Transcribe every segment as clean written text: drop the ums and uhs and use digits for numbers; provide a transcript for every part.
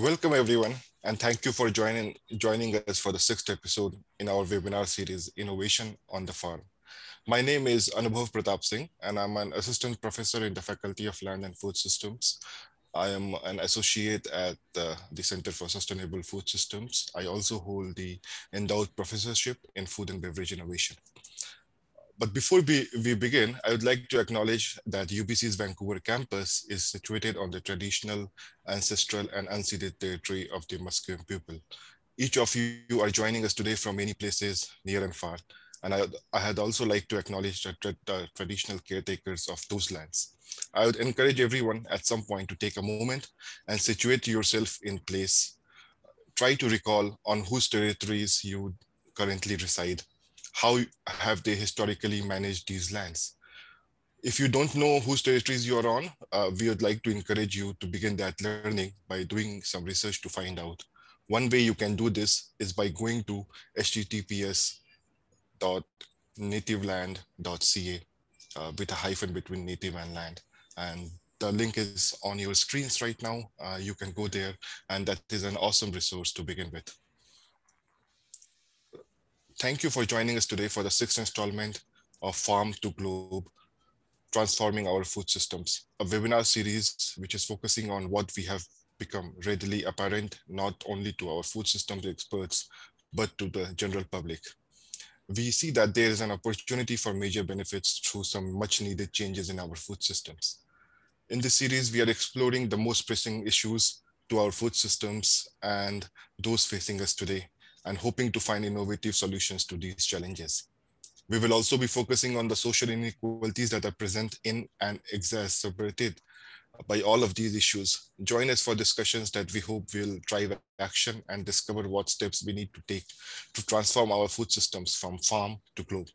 Welcome everyone, and thank you for joining us for the sixth episode in our webinar series, Innovation on the Farm. My name is Anubhav Pratap Singh, and I'm an assistant professor in the Faculty of Land and Food Systems. I am an associate at the Center for Sustainable Food Systems. I also hold the endowed professorship in food and beverage innovation. But before we begin, I would like to acknowledge that UBC's Vancouver campus is situated on the traditional, ancestral, and unceded territory of the Musqueam people. Each of you are joining us today from many places near and far. And I had also like to acknowledge the traditional caretakers of those lands. I would encourage everyone at some point to take a moment and situate yourself in place. Try to recall on whose territories you currently reside. How have they historically managed these lands? If you don't know whose territories you're on, we would like to encourage you to begin that learning by doing some research to find out. One way you can do this is by going to https://nativeland.ca with a hyphen between native and land. And the link is on your screens right now. You can go there, and that is an awesome resource to begin with. Thank you for joining us today for the sixth installment of Farm to Globe, Transforming Our Food Systems, a webinar series which is focusing on what we have become readily apparent, not only to our food systems experts, but to the general public. We see that there is an opportunity for major benefits through some much needed changes in our food systems. In this series, we are exploring the most pressing issues to our food systems and those facing us today, and hoping to find innovative solutions to these challenges. We will also be focusing on the social inequalities that are present in and exacerbated by all of these issues. Join us for discussions that we hope will drive action and discover what steps we need to take to transform our food systems from farm to globe.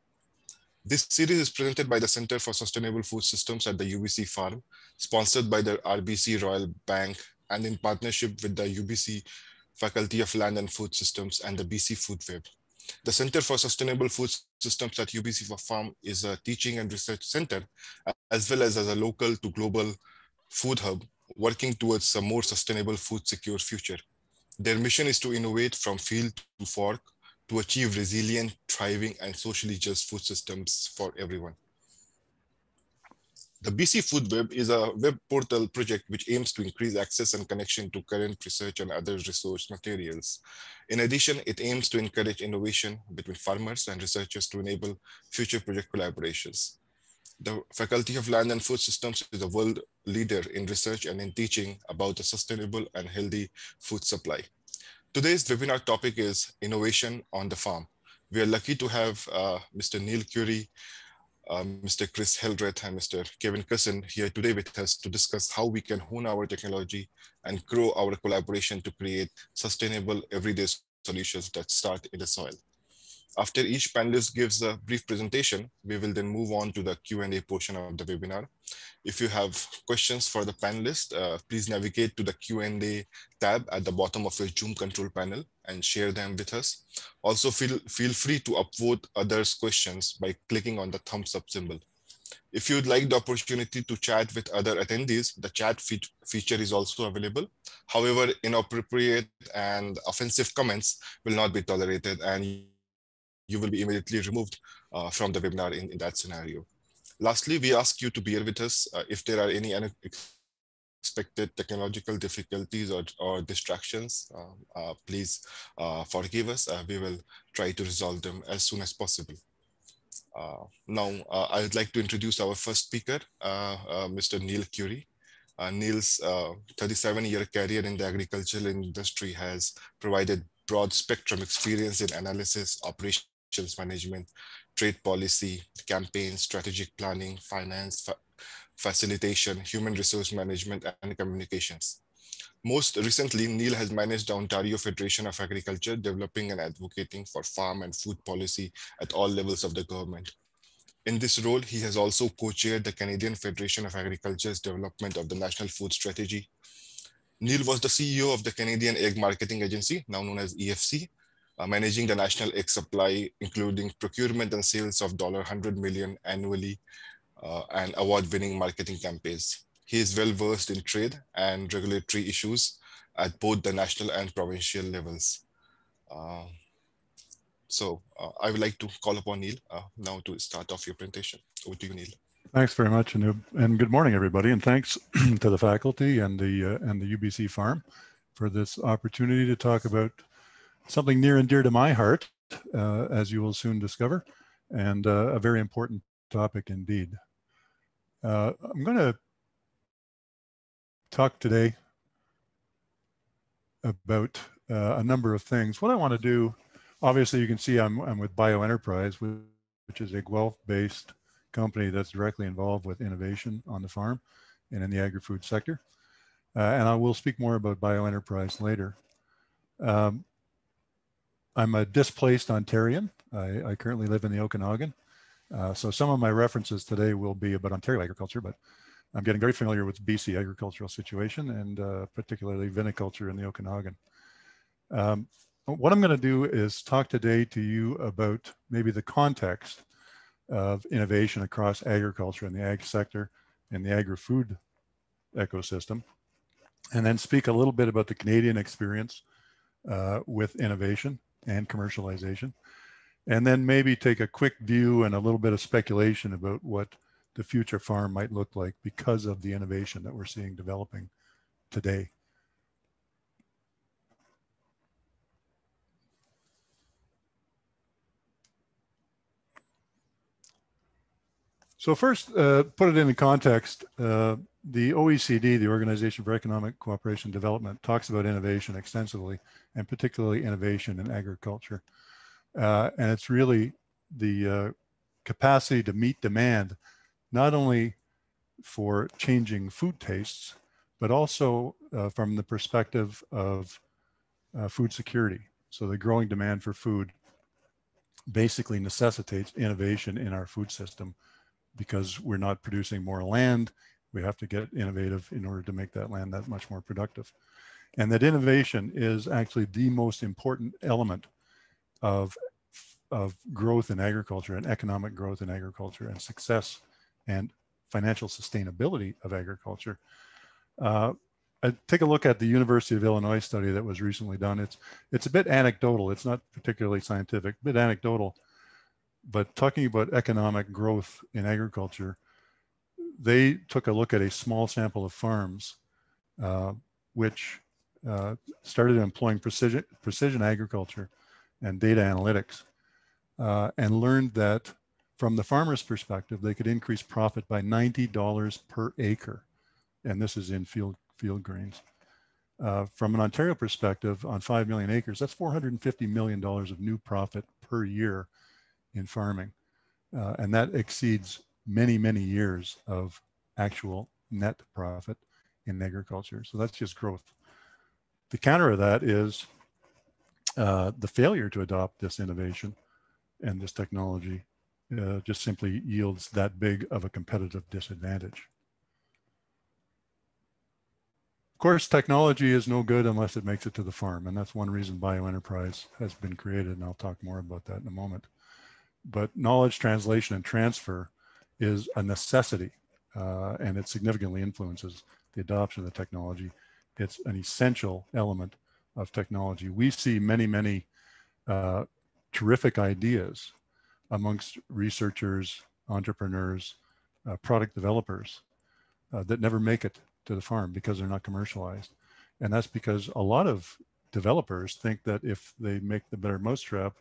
This series is presented by the Center for Sustainable Food Systems at the UBC Farm, sponsored by the RBC Royal Bank, and in partnership with the UBC Faculty of Land and Food Systems and the BC Food Web. The Center for Sustainable Food Systems at UBC Farm is a teaching and research center, as well as a local to global food hub, working towards a more sustainable food secure future. Their mission is to innovate from field to fork to achieve resilient, thriving, and socially just food systems for everyone. The BC Food Web is a web portal project which aims to increase access and connection to current research and other resource materials. In addition, it aims to encourage innovation between farmers and researchers to enable future project collaborations. The Faculty of Land and Food Systems is a world leader in research and in teaching about a sustainable and healthy food supply. Today's webinar topic is innovation on the farm. We are lucky to have Mr. Neil Currie, Mr. Chris Hildreth, and Mr. Kevin Cusson here today with us to discuss how we can hone our technology and grow our collaboration to create sustainable everyday solutions that start in the soil. After each panelist gives a brief presentation, we will then move on to the Q&A portion of the webinar. If you have questions for the panelists, please navigate to the Q&A tab at the bottom of your Zoom control panel and share them with us. Also, feel free to upvote others' questions by clicking on the thumbs up symbol. If you'd like the opportunity to chat with other attendees, the chat feature is also available. However, inappropriate and offensive comments will not be tolerated, and you will be immediately removed from the webinar in that scenario. Lastly, we ask you to bear with us if there are any unexpected technological difficulties or distractions. Please forgive us. We will try to resolve them as soon as possible. Now, I would like to introduce our first speaker, Mr. Neil Currie. Neil's 37-year career in the agricultural industry has provided broad spectrum experience in analysis, operations management, trade policy, campaign, strategic planning, finance, facilitation, human resource management, and communications. Most recently, Neil has managed the Ontario Federation of Agriculture, developing and advocating for farm and food policy at all levels of the government. In this role, he has also co-chaired the Canadian Federation of Agriculture's development of the National Food Strategy. Neil was the CEO of the Canadian Egg Marketing Agency, now known as EFC, managing the national egg supply, including procurement and sales of $100 million annually and award-winning marketing campaigns. He is well-versed in trade and regulatory issues at both the national and provincial levels. I would like to call upon Neil now to start off your presentation. Over to you, Neil. Thanks very much, Anoop, and good morning, everybody. And thanks to the faculty and the UBC Farm for this opportunity to talk about something near and dear to my heart, as you will soon discover, and a very important topic indeed. I'm going to talk today about a number of things. What I want to do, obviously, you can see I'm with Bioenterprise, which is a Guelph-based company that's directly involved with innovation on the farm and in the agri-food sector. And I will speak more about Bioenterprise later. I'm a displaced Ontarian. I currently live in the Okanagan. So some of my references today will be about Ontario agriculture, but I'm getting very familiar with BC agricultural situation and particularly viniculture in the Okanagan. What I'm going to do is talk today to you about maybe the context of innovation across agriculture and the ag sector and the agri-food ecosystem, and then speak a little bit about the Canadian experience with innovation and commercialization, and then maybe take a quick view and a little bit of speculation about what the future farm might look like because of the innovation that we're seeing developing today. So first, put it into context, the OECD, the Organization for Economic Cooperation and Development, talks about innovation extensively, and particularly innovation in agriculture. And it's really the capacity to meet demand, not only for changing food tastes, but also from the perspective of food security. So the growing demand for food basically necessitates innovation in our food system, because we're not producing more land. We have to get innovative in order to make that land that much more productive. And that innovation is actually the most important element of growth in agriculture and economic growth in agriculture and success and financial sustainability of agriculture. Take a look at the University of Illinois study that was recently done. It's a bit anecdotal. It's not particularly scientific, a bit anecdotal. But talking about economic growth in agriculture, they took a look at a small sample of farms which started employing precision agriculture and data analytics, and learned that from the farmer's perspective, they could increase profit by $90 per acre. And this is in field grains. From an Ontario perspective, on 5 million acres, that's $450 million of new profit per year in farming. And that exceeds many, many years of actual net profit in agriculture. So that's just growth. The counter of that is the failure to adopt this innovation and this technology just simply yields that big of a competitive disadvantage. Of course, technology is no good unless it makes it to the farm. And that's one reason Bioenterprise has been created. And I'll talk more about that in a moment. But knowledge translation and transfer is a necessity, and it significantly influences the adoption of the technology. It's an essential element of technology. We see many, many terrific ideas amongst researchers, entrepreneurs, product developers that never make it to the farm because they're not commercialized. And that's because a lot of developers think that if they make the better mousetrap,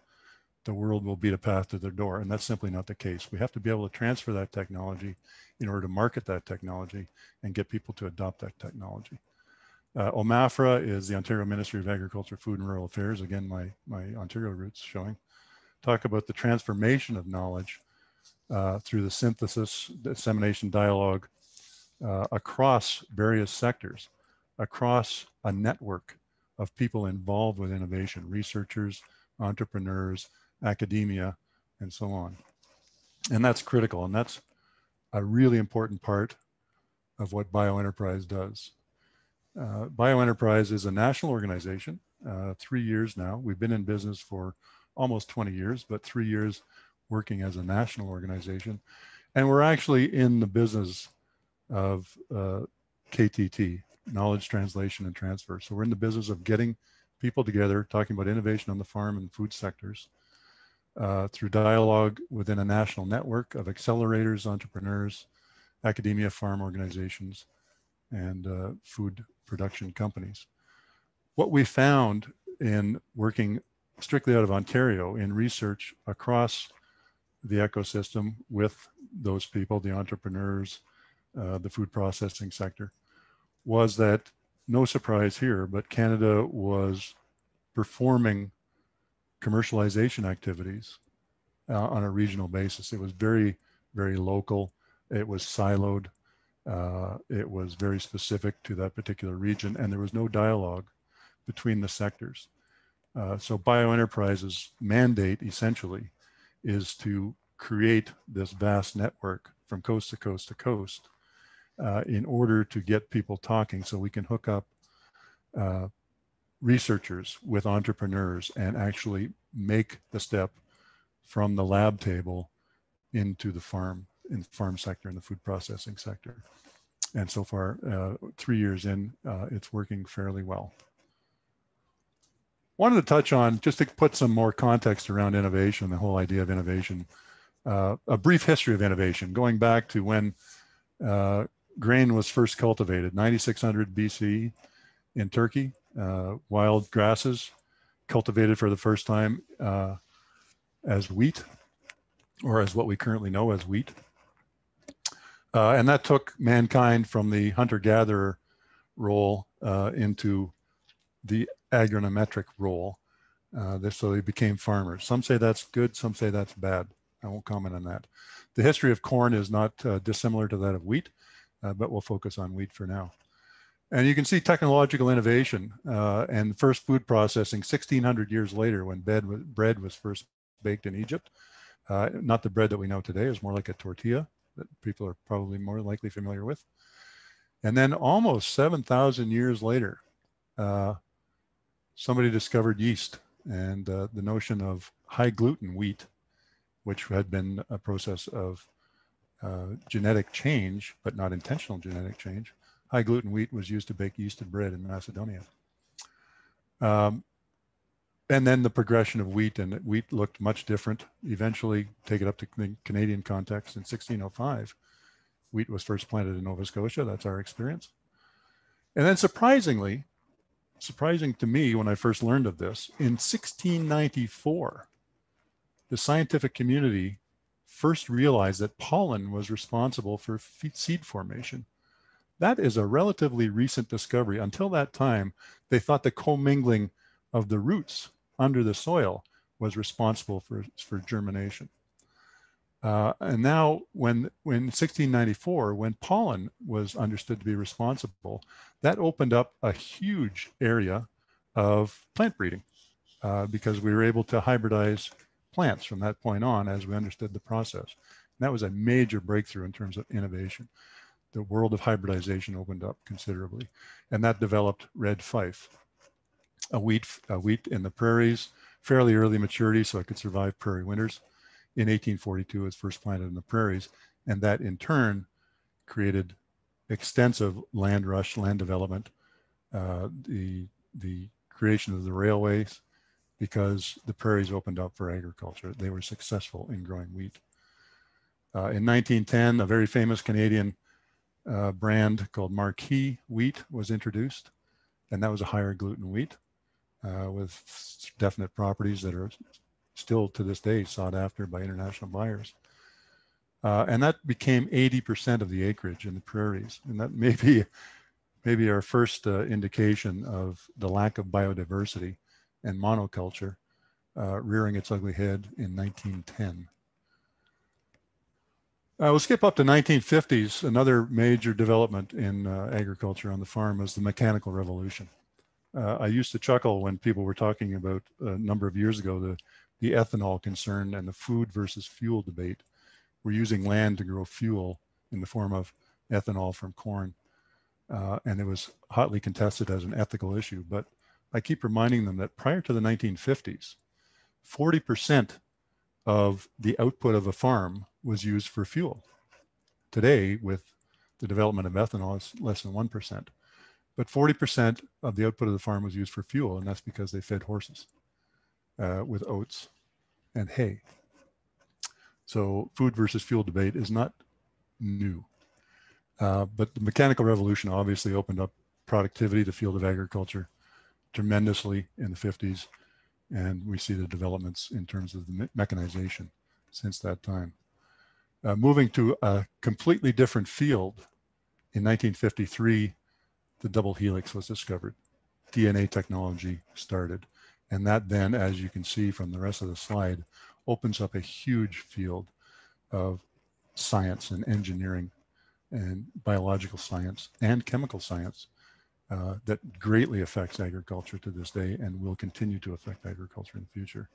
the world will beat a path to their door. And that's simply not the case. We have to be able to transfer that technology in order to market that technology and get people to adopt that technology. OMAFRA is the Ontario Ministry of Agriculture, Food and Rural Affairs. Again, my Ontario roots showing. Talk about the transformation of knowledge through the synthesis, dissemination, dialogue across various sectors, across a network of people involved with innovation, researchers, entrepreneurs, academia, and so on. And that's critical. And that's a really important part of what Bioenterprise does. Bioenterprise is a national organization, 3 years now. We've been in business for almost 20 years, but 3 years working as a national organization. And we're actually in the business of KTT, knowledge translation and transfer. So we're in the business of getting people together, talking about innovation on the farm and food sectors through dialogue within a national network of accelerators, entrepreneurs, academia, farm organizations, and food production companies. What we found in working strictly out of Ontario in research across the ecosystem with those people, the entrepreneurs, the food processing sector, was that, no surprise here, but Canada was performing commercialization activities on a regional basis. It was very, very local. It was siloed. It was very specific to that particular region, and there was no dialogue between the sectors. So Bioenterprise's mandate essentially is to create this vast network from coast to coast to coast in order to get people talking, so we can hook up researchers with entrepreneurs and actually make the step from the lab table into the farm, in the farm sector, in the food processing sector. And so far, 3 years in, it's working fairly well. Wanted to touch on, just to put some more context around innovation, the whole idea of innovation, a brief history of innovation, going back to when grain was first cultivated, 9600 BC in Turkey, wild grasses cultivated for the first time as wheat, or as what we currently know as wheat. And that took mankind from the hunter-gatherer role into the agronomic role. So they became farmers. Some say that's good, some say that's bad. I won't comment on that. The history of corn is not dissimilar to that of wheat, but we'll focus on wheat for now. And you can see technological innovation and first food processing 1600 years later, when bread was first baked in Egypt. Not the bread that we know today, is more like a tortilla that people are probably more likely familiar with. And then almost 7,000 years later, somebody discovered yeast and the notion of high gluten wheat, which had been a process of genetic change, but not intentional genetic change. High gluten wheat was used to bake yeasted bread in Macedonia. And then the progression of wheat, and wheat looked much different. Eventually, take it up to the Canadian context, in 1605, wheat was first planted in Nova Scotia. That's our experience. And then surprising to me when I first learned of this, in 1694, the scientific community first realized that pollen was responsible for seed formation. That is a relatively recent discovery. Until that time, they thought the commingling of the roots under the soil was responsible for germination. And now when 1694, when pollen was understood to be responsible, that opened up a huge area of plant breeding because we were able to hybridize plants from that point on as we understood the process. And that was a major breakthrough in terms of innovation. The world of hybridization opened up considerably, and that developed red fife, a wheat in the prairies, fairly early maturity, so it could survive prairie winters. In 1842, it was first planted in the prairies, and that in turn created extensive land rush, land development, the creation of the railways, because the prairies opened up for agriculture. They were successful in growing wheat. In 1910, a very famous Canadian brand called Marquis wheat was introduced, and that was a higher gluten wheat with definite properties that are still to this day sought after by international buyers. And that became 80% of the acreage in the prairies. And that may be our first indication of the lack of biodiversity and monoculture rearing its ugly head in 1910. We'll skip up to 1950s. Another major development in agriculture on the farm was the mechanical revolution. I used to chuckle when people were talking about a number of years ago the ethanol concern and the food versus fuel debate. We're using land to grow fuel in the form of ethanol from corn. And it was hotly contested as an ethical issue. But I keep reminding them that prior to the 1950s, 40% of the output of a farm was used for fuel. Today, with the development of ethanol, it's less than 1%. But 40% of the output of the farm was used for fuel, and that's because they fed horses with oats and hay. So food versus fuel debate is not new. But the mechanical revolution obviously opened up productivity, the field of agriculture, tremendously in the 50s. And we see the developments in terms of the mechanization since that time. Moving to a completely different field, in 1953, the double helix was discovered. DNA technology started. And that then, as you can see from the rest of the slide, opens up a huge field of science and engineering and biological science and chemical science that greatly affects agriculture to this day and will continue to affect agriculture in the future.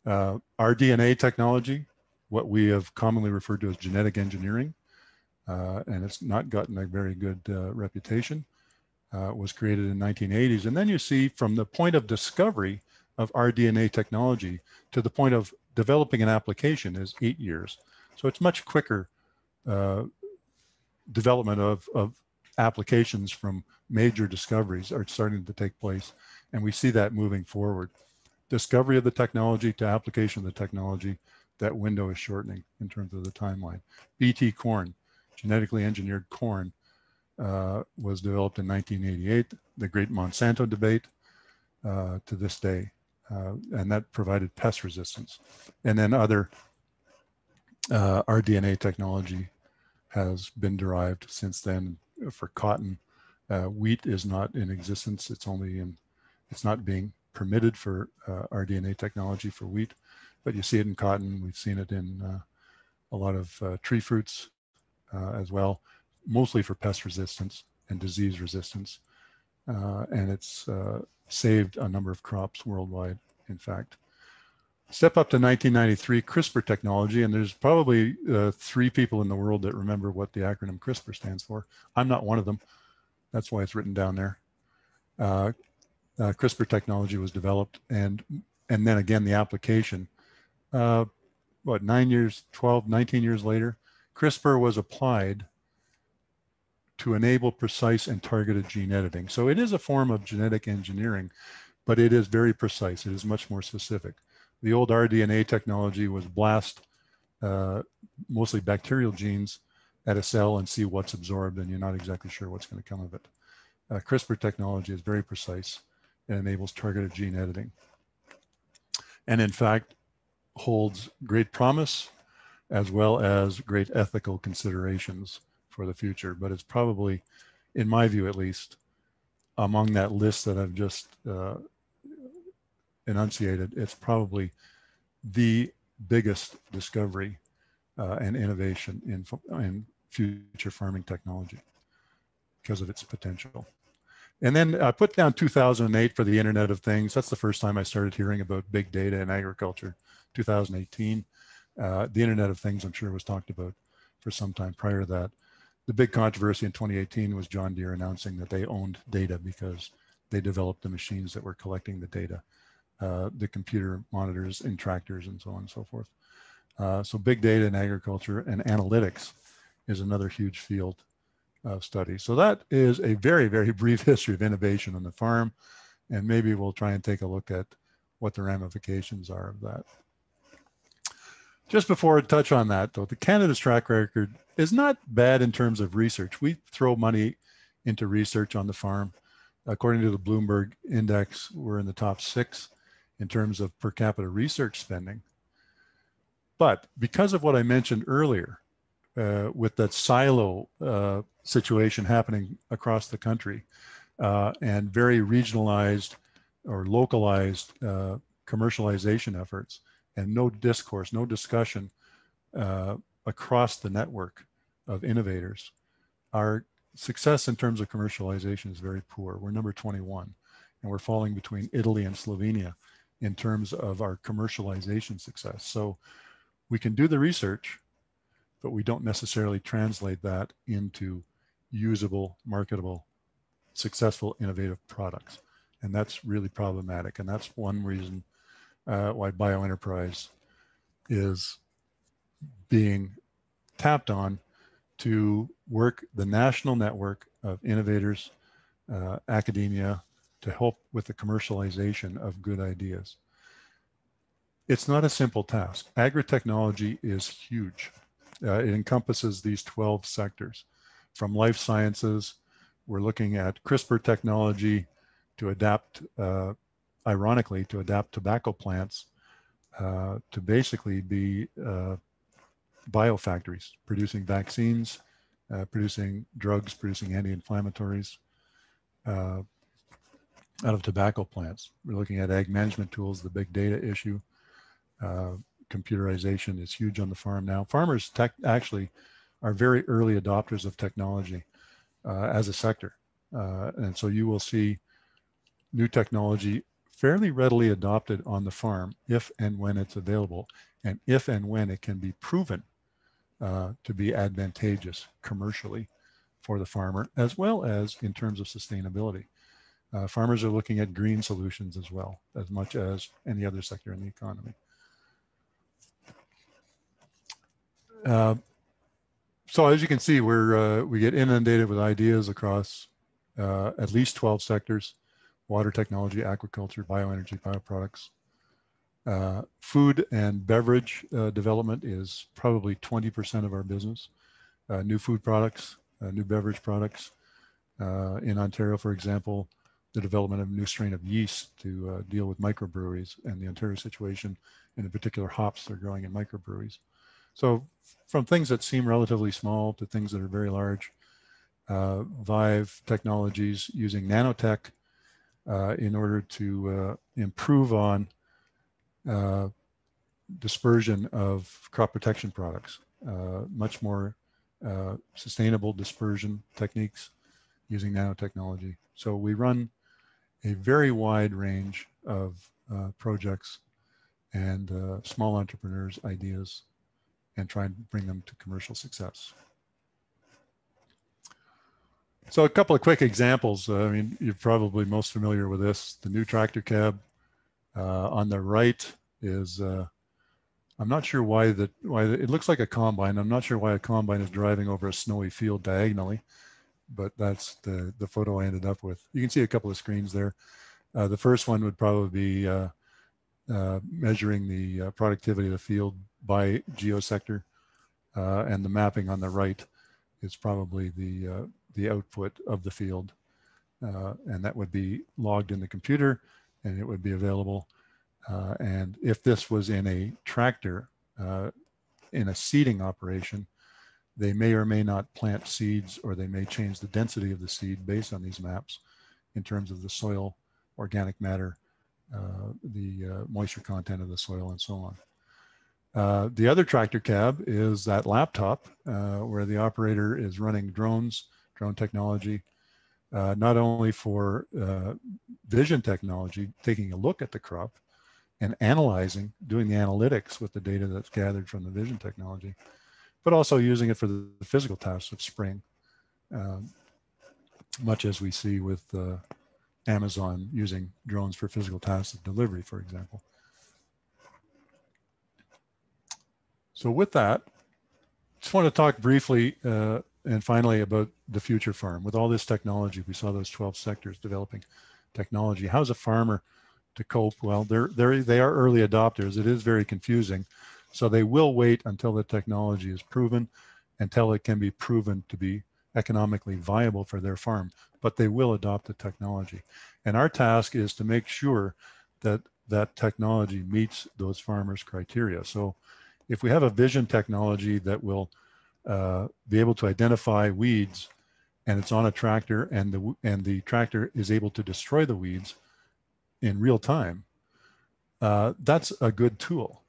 Our DNA technology, what we have commonly referred to as genetic engineering, and it's not gotten a very good reputation, was created in the 1980s. And then you see from the point of discovery of our DNA technology to the point of developing an application is 8 years. So it's much quicker development of applications from major discoveries are starting to take place. And we see that moving forward. Discovery of the technology to application of the technology, that window is shortening in terms of the timeline. BT corn, genetically engineered corn, was developed in 1988, the great Monsanto debate to this day, and that provided pest resistance. And then other rDNA technology has been derived since then for cotton. Wheat is not in existence. It's not being permitted for rDNA technology for wheat, but you see it in cotton. We've seen it in a lot of tree fruits as well, mostly for pest resistance and disease resistance. And it's saved a number of crops worldwide, in fact. Step up to 1993, CRISPR technology, and there's probably 3 people in the world that remember what the acronym CRISPR stands for. I'm not one of them. That's why it's written down there. CRISPR technology was developed, and then again, the application. 19 years later, CRISPR was applied to enable precise and targeted gene editing. So it is a form of genetic engineering, but it is very precise. It is much more specific. The old rDNA technology was blast mostly bacterial genes at a cell and see what's absorbed, and you're not exactly sure what's going to come of it. CRISPR technology is very precise and enables targeted gene editing. And in fact, holds great promise as well as great ethical considerations for the future. But it's probably, in my view at least, among that list that I've just enunciated, it's probably the biggest discovery and innovation in future farming technology because of its potential. And then I put down 2008 for the Internet of Things. That's the first time I started hearing about big data in agriculture, 2018. The Internet of Things, I'm sure, was talked about for some time prior to that. The big controversy in 2018 was John Deere announcing that they owned data because they developed the machines that were collecting the data, the computer monitors in tractors and so on and so forth. So big data in agriculture and analytics is another huge field of study. So that is a very, very brief history of innovation on the farm. And maybe we'll try and take a look at what the ramifications are of that. Just before I touch on that, though, the Canada's track record is not bad in terms of research. We throw money into research on the farm. According to the Bloomberg Index, we're in the top 6 in terms of per capita research spending. But because of what I mentioned earlier, with that silo situation happening across the country and very regionalized or localized commercialization efforts, and no discourse, no discussion across the network of innovators, our success in terms of commercialization is very poor. We're number 21, and we're falling between Italy and Slovenia in terms of our commercialization success. So we can do the research, but we don't necessarily translate that into usable, marketable, successful, innovative products. And that's really problematic. And that's one reason why Bioenterprise is being tapped on to work the national network of innovators academia to help with the commercialization of good ideas. It's not a simple task. Agri Technology is huge. It encompasses these 12 sectors. From life sciences, we're looking at CRISPR technology to adapt, ironically, to adapt tobacco plants to basically be biofactories, producing vaccines, producing drugs, producing anti-inflammatories out of tobacco plants. We're looking at ag management tools, the big data issue. Computerization is huge on the farm now. Farmers actually are very early adopters of technology as a sector. And so you will see new technology fairly readily adopted on the farm if and when it's available, and if and when it can be proven to be advantageous commercially for the farmer, as well as in terms of sustainability. Farmers are looking at green solutions as well, as much as any other sector in the economy. So as you can see, we get inundated with ideas across at least 12 sectors: water technology, aquaculture, bioenergy, bioproducts. Food and beverage development is probably 20% of our business. New food products, new beverage products. In Ontario, for example, the development of a new strain of yeast to deal with microbreweries and the Ontario situation, and in particular hops they're growing in microbreweries. So from things that seem relatively small to things that are very large, Vive Technologies using nanotech in order to improve on dispersion of crop protection products, much more sustainable dispersion techniques using nanotechnology. So we run a very wide range of projects and small entrepreneurs' ideas and try and bring them to commercial success. So a couple of quick examples. I mean, you're probably most familiar with this. The new tractor cab on the right is, I'm not sure why it looks like a combine. I'm not sure why a combine is driving over a snowy field diagonally, but that's the photo I ended up with. You can see a couple of screens there. The first one would probably be measuring the productivity of the field by geosector, and the mapping on the right is probably the output of the field, and that would be logged in the computer, and it would be available. And if this was in a tractor, in a seeding operation, they may or may not plant seeds, or they may change the density of the seed based on these maps in terms of the soil, organic matter, the moisture content of the soil, and so on. The other tractor cab is that laptop where the operator is running drone technology, not only for vision technology, taking a look at the crop and analyzing, doing the analytics with the data that's gathered from the vision technology, but also using it for the physical tasks of spraying, much as we see with Amazon using drones for physical tasks of delivery, for example. So with that, just want to talk briefly and finally about the future farm. With all this technology, we saw those 12 sectors developing technology. How's a farmer to cope? Well, they are early adopters. It is very confusing. So they will wait until the technology is proven, until it can be proven to be economically viable for their farm, but they will adopt the technology. And our task is to make sure that that technology meets those farmers' criteria. So if we have a vision technology that will be able to identify weeds, and it's on a tractor, and the tractor is able to destroy the weeds in real time, that's a good tool.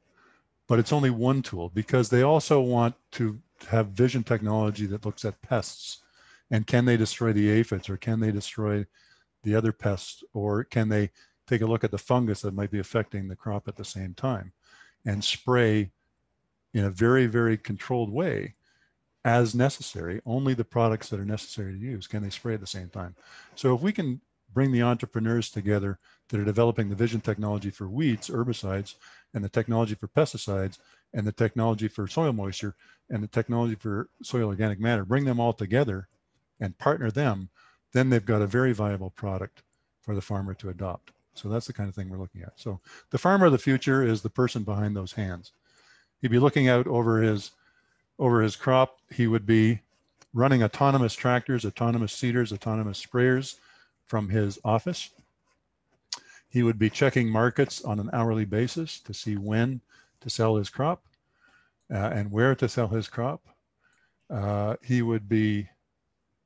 But it's only one tool, because they also want to have vision technology that looks at pests, and can they destroy the aphids, or can they destroy the other pests, or can they take a look at the fungus that might be affecting the crop at the same time, and spray in a very, very controlled way as necessary. Only the products that are necessary to use can they spray at the same time. So if we can bring the entrepreneurs together that are developing the vision technology for weeds, herbicides, and the technology for pesticides, and the technology for soil moisture, and the technology for soil organic matter, bring them all together and partner them then they've got a very viable product for the farmer to adopt. So that's the kind of thing we're looking at. So the farmer of the future is the person behind those hands. He'd be looking out over his crop. He would be running autonomous tractors, autonomous seeders, autonomous sprayers from his office. He would be checking markets on an hourly basis to see when to sell his crop and where to sell his crop. He would be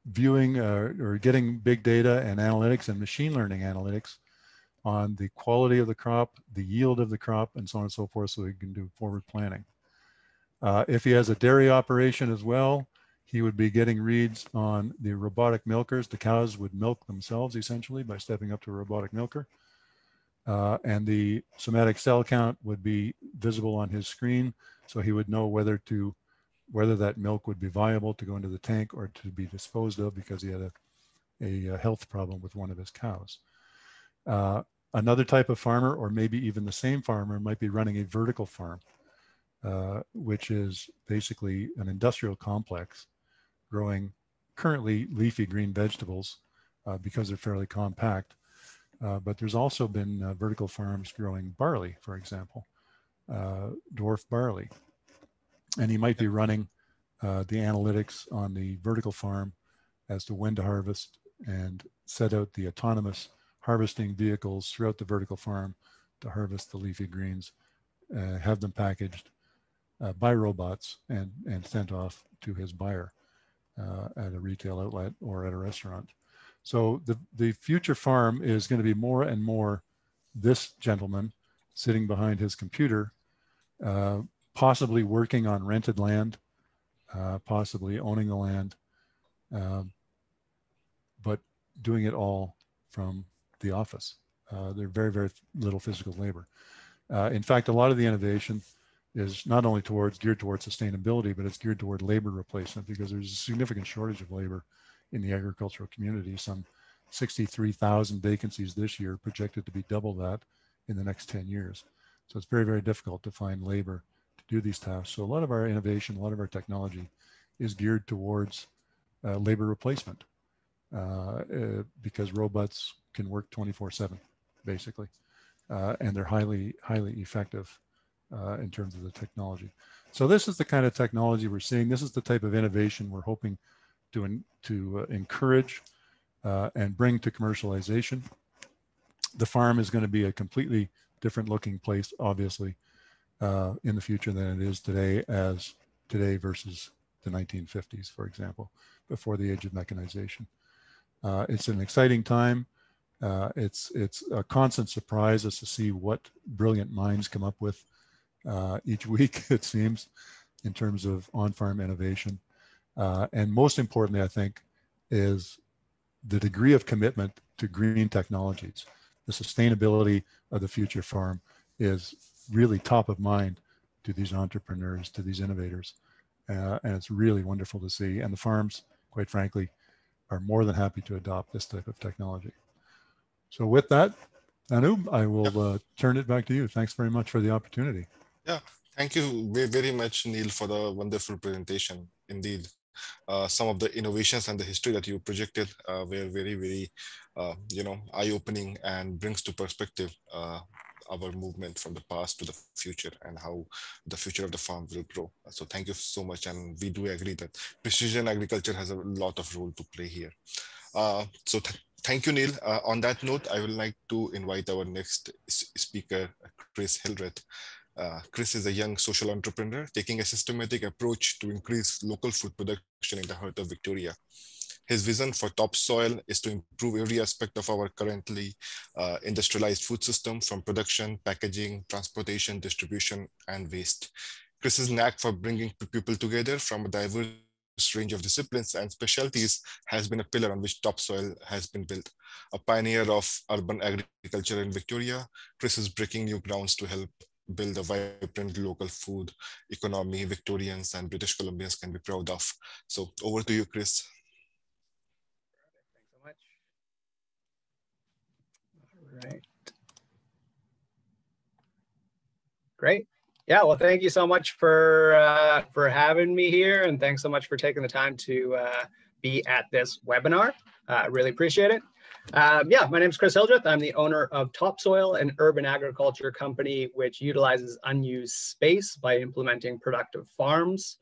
viewing or getting big data and analytics and machine learning analytics on the quality of the crop, the yield of the crop, and so on and so forth, so he can do forward planning. If he has a dairy operation as well, he would be getting reads on the robotic milkers. The cows would milk themselves essentially by stepping up to a robotic milker. And the somatic cell count would be visible on his screen, so he would know whether that milk would be viable to go into the tank or to be disposed of because he had a health problem with one of his cows. Another type of farmer, or maybe even the same farmer, might be running a vertical farm, which is basically an industrial complex growing currently leafy green vegetables because they're fairly compact. But there's also been vertical farms growing barley, for example, dwarf barley. And he might be running the analytics on the vertical farm as to when to harvest and set out the autonomous harvesting vehicles throughout the vertical farm to harvest the leafy greens, have them packaged by robots and sent off to his buyer at a retail outlet or at a restaurant. So the future farm is going to be more and more this gentleman sitting behind his computer, possibly working on rented land, possibly owning the land, but doing it all from the office. They're very, very little physical labor. In fact, a lot of the innovation is not only geared towards sustainability, but it's geared toward labor replacement because there's a significant shortage of labor in the agricultural community. Some 63,000 vacancies this year, projected to be double that in the next 10 years. So it's very, very difficult to find labor to do these tasks. So a lot of our innovation, a lot of our technology is geared towards labor replacement because robots can work 24/7, basically. And they're highly, highly effective in terms of the technology. So this is the kind of technology we're seeing. This is the type of innovation we're hoping to encourage and bring to commercialization. The farm is going to be a completely different looking place, obviously, in the future than it is today versus the 1950s, for example, before the age of mechanization. It's an exciting time. It's a constant surprise as to see what brilliant minds come up with each week, it seems, in terms of on-farm innovation. And most importantly, I think, is the degree of commitment to green technologies. The sustainability of the future farm is really top of mind to these entrepreneurs, to these innovators. And it's really wonderful to see. And the farms, quite frankly, are more than happy to adopt this type of technology. So with that, Anu, I will turn it back to you. Thanks very much for the opportunity. Yeah, thank you very much, Neil, for the wonderful presentation. Indeed, some of the innovations and the history that you projected were very, very, eye-opening and brings to perspective our movement from the past to the future and how the future of the farm will grow. So thank you so much. And we do agree that precision agriculture has a lot of role to play here. Thank you, Neil. On that note, I would like to invite our next speaker, Chris Hildreth. Chris is a young social entrepreneur taking a systematic approach to increase local food production in the heart of Victoria. His vision for topsoil is to improve every aspect of our currently industrialized food system, from production, packaging, transportation, distribution, and waste. Chris's knack for bringing people together from a diverse range of disciplines and specialties has been a pillar on which topsoil has been built. A pioneer of urban agriculture in Victoria, Chris is breaking new grounds to help build a vibrant local food economy Victorians and British Columbians can be proud of. So over to you, Chris. Thanks so much. All right. Great. Yeah, well, thank you so much for having me here, and thanks so much for taking the time to be at this webinar. I really appreciate it. Yeah, my name is Chris Hildreth. I'm the owner of Topsoil, an urban agriculture company which utilizes unused space by implementing productive farms.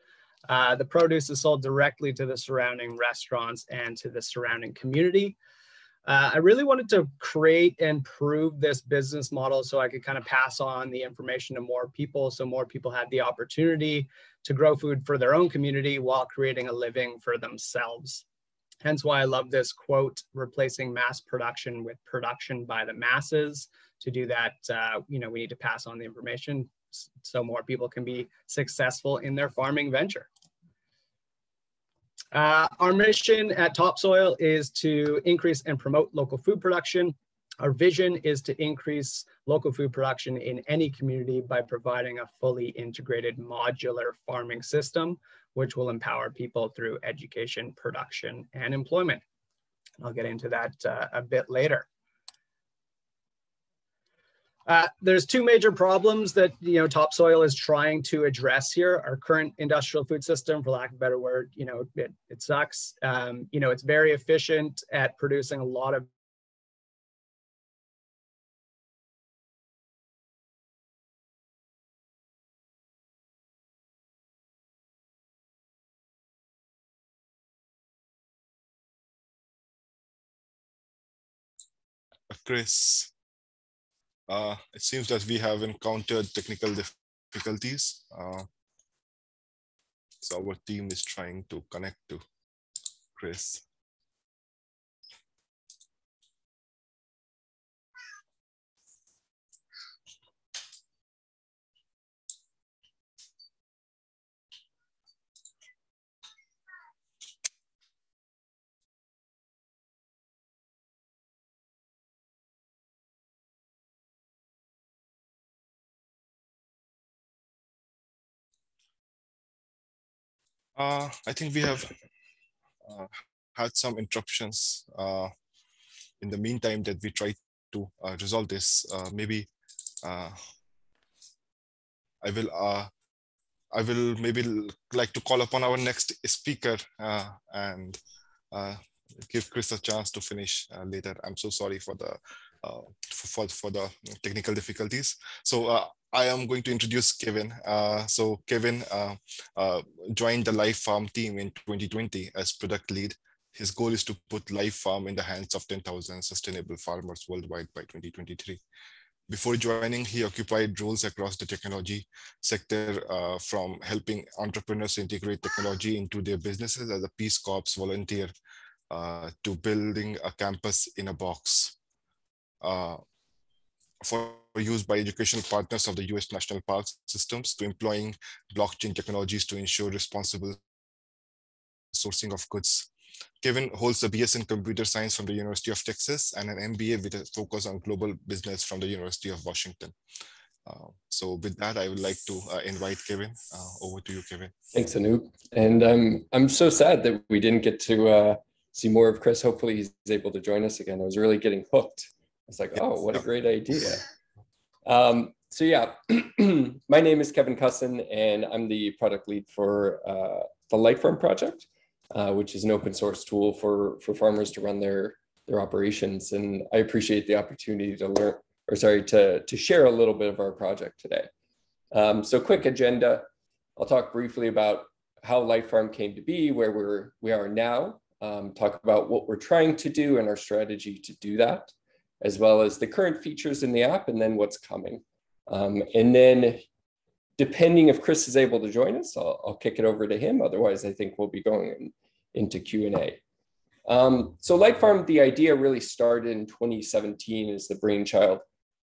The produce is sold directly to the surrounding restaurants and to the surrounding community. I really wanted to create and prove this business model so I could kind of pass on the information to more people, so more people had the opportunity to grow food for their own community while creating a living for themselves. Hence why I love this quote, replacing mass production with production by the masses. To do that, we need to pass on the information so more people can be successful in their farming venture. Our mission at Topsoil is to increase and promote local food production. Our vision is to increase local food production in any community by providing a fully integrated modular farming system, which will empower people through education, production, and employment. I'll get into that a bit later. There's two major problems that Topsoil is trying to address here. Our current industrial food system, for lack of a better word, it sucks. It's very efficient at producing a lot of Chris, it seems that we have encountered technical difficulties. So our team is trying to connect to Chris. I think we have had some interruptions in the meantime that we try to resolve this. Maybe I will maybe like to call upon our next speaker and give Chris a chance to finish later. I'm so sorry for the technical difficulties. So I am going to introduce Kevin. So Kevin joined the lightfarm team in 2020 as product lead. His goal is to put lightfarm in the hands of 10,000 sustainable farmers worldwide by 2023. Before joining, he occupied roles across the technology sector, from helping entrepreneurs integrate technology into their businesses as a Peace Corps volunteer to building a campus in a box for use by educational partners of the US National Park Systems, to employing blockchain technologies to ensure responsible sourcing of goods. Kevin holds a BS in computer science from the University of Texas and an MBA with a focus on global business from the University of Washington. So with that, I would like to invite Kevin. Over to you, Kevin. Thanks, Anoop. And I'm so sad that we didn't get to see more of Chris. Hopefully he's able to join us again. I was really getting hooked. I was like, oh, what a great idea. So yeah, my name is Kevin Cusson, and I'm the product lead for the Lightfarm project, which is an open source tool for farmers to run their operations. And I appreciate the opportunity to learn, or sorry, to share a little bit of our project today. So quick agenda. I'll talk briefly about how Lightfarm came to be, where we are now, talk about what we're trying to do and our strategy to do that, as well as the current features in the app and then what's coming. And then depending if Chris is able to join us, I'll kick it over to him. Otherwise, I think we'll be going into Q&A. So Lightfarm, the idea really started in 2017 as the brainchild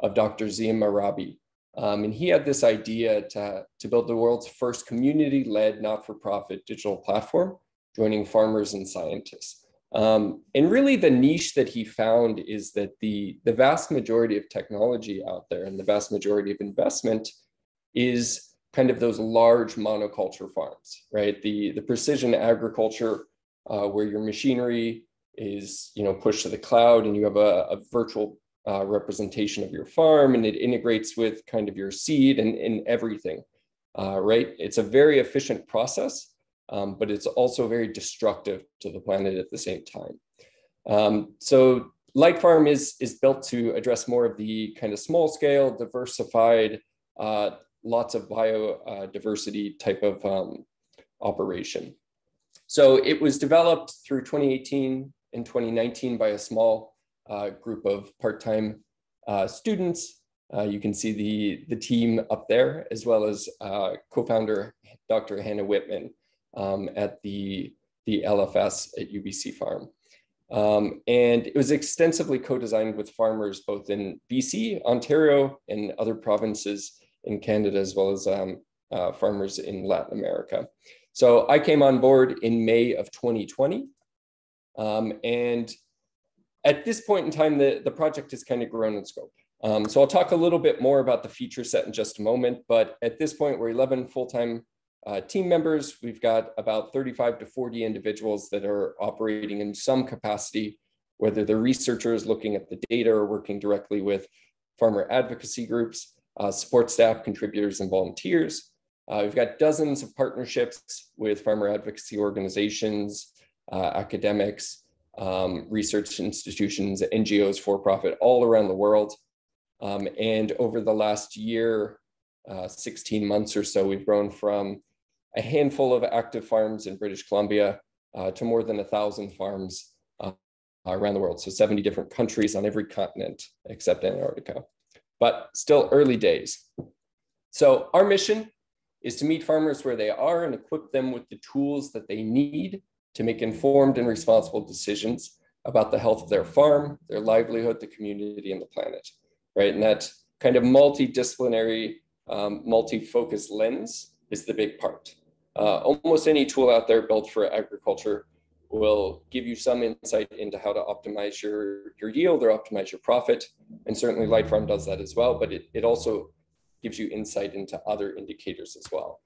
of Dr. Zia Marabi. And he had this idea to build the world's first community-led, not-for-profit digital platform, joining farmers and scientists. And really the niche that he found is that the vast majority of technology out there and the vast majority of investment is kind of those large monoculture farms, right? The precision agriculture where your machinery is pushed to the cloud and you have a virtual representation of your farm, and it integrates with kind of your seed and everything, right? It's a very efficient process, but it's also very destructive to the planet at the same time. So Lightfarm is built to address more of the kind of small scale, diversified, lots of biodiversity type of operation. So it was developed through 2018 and 2019 by a small group of part-time students. You can see the team up there, as well as co-founder Dr. Hannah Whitman at the LFS at UBC Farm. And it was extensively co-designed with farmers both in BC, Ontario, and other provinces in Canada, as well as farmers in Latin America. So I came on board in May of 2020. And at this point in time, the project has kind of grown in scope. So I'll talk a little bit more about the feature set in just a moment, but at this point, we're 11 full-time team members. We've got about 35 to 40 individuals that are operating in some capacity, whether they're researchers looking at the data or working directly with farmer advocacy groups, support staff, contributors, and volunteers. We've got dozens of partnerships with farmer advocacy organizations, academics, research institutions, NGOs, for-profit, all around the world. And over the last year, 16 months or so, we've grown from a handful of active farms in British Columbia to more than 1,000 farms around the world. So 70 different countries on every continent except Antarctica, but still early days. So our mission is to meet farmers where they are and equip them with the tools that they need to make informed and responsible decisions about the health of their farm, their livelihood, the community, and the planet, right? And that kind of multidisciplinary, multi-focused lens is the big part. Almost any tool out there built for agriculture will give you some insight into how to optimize your yield or optimize your profit. And certainly Lightfarm does that as well, but it also gives you insight into other indicators as well.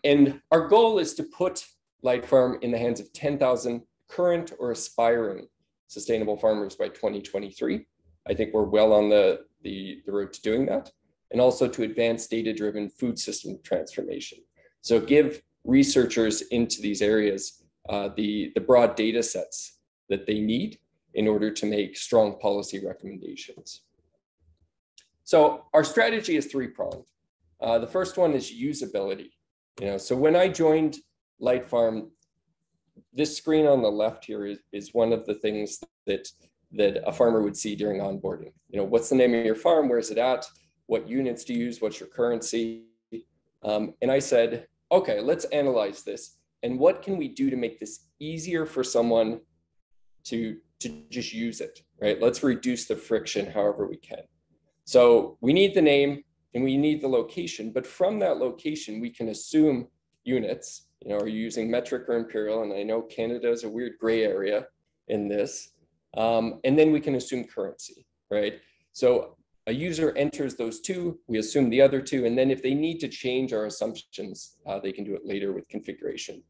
And our goal is to put Lightfarm in the hands of 10,000 current or aspiring sustainable farmers by 2023. I think we're well on the road to doing that. And also to advance data-driven food system transformation. So give researchers into these areas the broad data sets that they need in order to make strong policy recommendations. So our strategy is three-pronged. The first one is usability. So when I joined Lightfarm, this screen on the left here is one of the things that a farmer would see during onboarding. What's the name of your farm? Where is it at? What units do you use? What's your currency? And I said, okay, let's analyze this. And what can we do to make this easier for someone to just use it, right? Let's reduce the friction however we can. So we need the name and we need the location, but from that location, we can assume units, are you using metric or imperial? And I know Canada is a weird gray area in this. And then we can assume currency, right? So a user enters those two, we assume the other two, and then if they need to change our assumptions, they can do it later with configuration.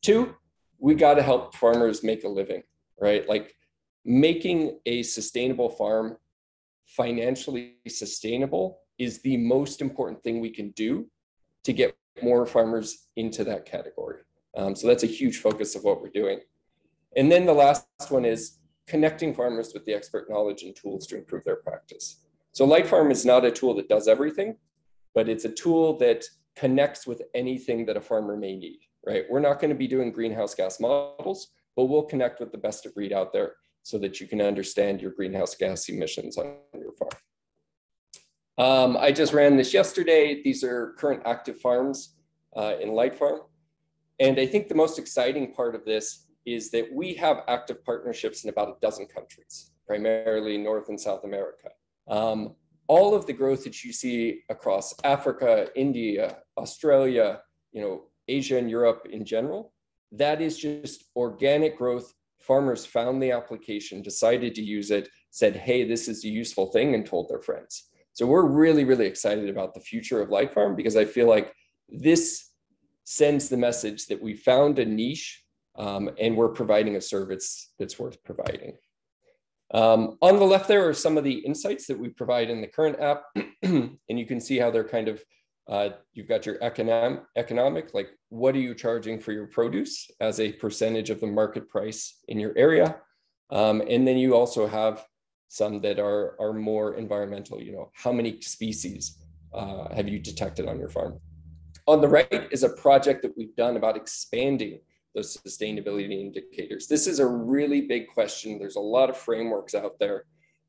Two, we got to help farmers make a living, right? Like making a sustainable farm financially sustainable is the most important thing we can do to get more farmers into that category. So that's a huge focus of what we're doing. And then the last one is connecting farmers with the expert knowledge and tools to improve their practice. So Lightfarm is not a tool that does everything, but it's a tool that connects with anything that a farmer may need, right? We're not going to be doing greenhouse gas models, but we'll connect with the best of breed out there so that you can understand your greenhouse gas emissions on your farm. I just ran this yesterday. These are current active farms in Lightfarm. And I think the most exciting part of this is that we have active partnerships in about a dozen countries, primarily North and South America. All of the growth that you see across Africa, India, Australia, Asia and Europe in general, that is just organic growth. Farmers found the application, decided to use it, said, hey, this is a useful thing, and told their friends. So we're really, really excited about the future of Lightfarm because I feel like this sends the message that we found a niche and we're providing a service that's worth providing. On the left, there are some of the insights that we provide in the current app, and you can see how they're kind of You've got your economic, like what are you charging for your produce as a percentage of the market price in your area? And then you also have some that are more environmental, how many species have you detected on your farm? On the right is a project that we've done about expanding those sustainability indicators. This is a really big question. There's a lot of frameworks out there.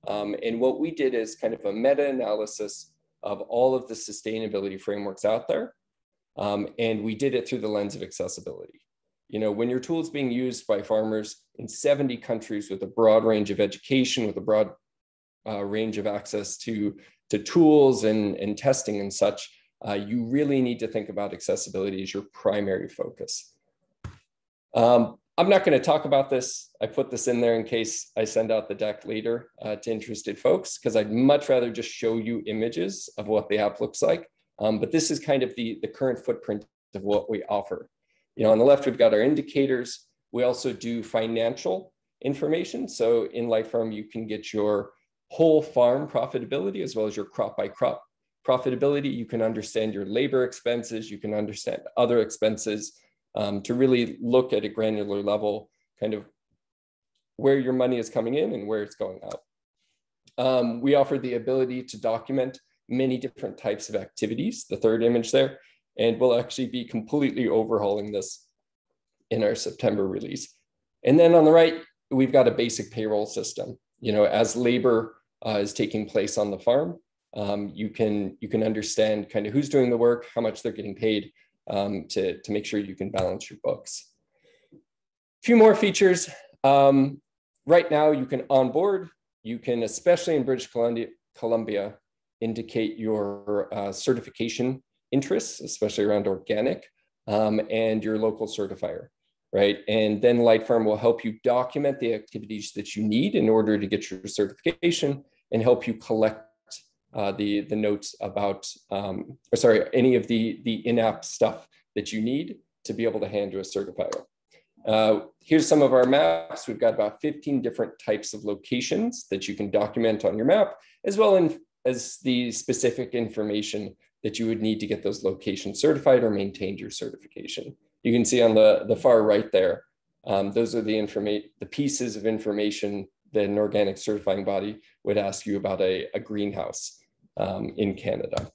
And what we did is kind of a meta-analysis of all of the sustainability frameworks out there. And we did it through the lens of accessibility. When your tool is being used by farmers in 70 countries with a broad range of education, with a broad range of access to tools and testing and such, you really need to think about accessibility as your primary focus. I'm not going to talk about this. I put this in there in case I send out the deck later to interested folks, because I'd much rather just show you images of what the app looks like. But this is kind of the current footprint of what we offer. On the left, we've got our indicators. We also do financial information. So in Lightfarm, you can get your whole farm profitability as well as your crop by crop profitability. You can understand your labor expenses. You can understand other expenses to really look at a granular level, kind of where your money is coming in and where it's going out. We offer the ability to document many different types of activities, the third image there, and we'll actually be completely overhauling this in our September release. And then on the right, we've got a basic payroll system. As labor is taking place on the farm, you can understand kind of who's doing the work, how much they're getting paid, to make sure you can balance your books. A few more features. Right now, you can onboard. You can, especially in British Columbia, indicate your certification interests, especially around organic, and your local certifier, right? And then Lightfarm will help you document the activities that you need in order to get your certification and help you collect the notes about, any of the in-app stuff that you need to be able to hand to a certifier. Here's some of our maps. We've got about 15 different types of locations that you can document on your map, as well as the specific information that you would need to get those locations certified or maintained your certification. You can see on the far right there, those are the pieces of information that an organic certifying body would ask you about a greenhouse in Canada.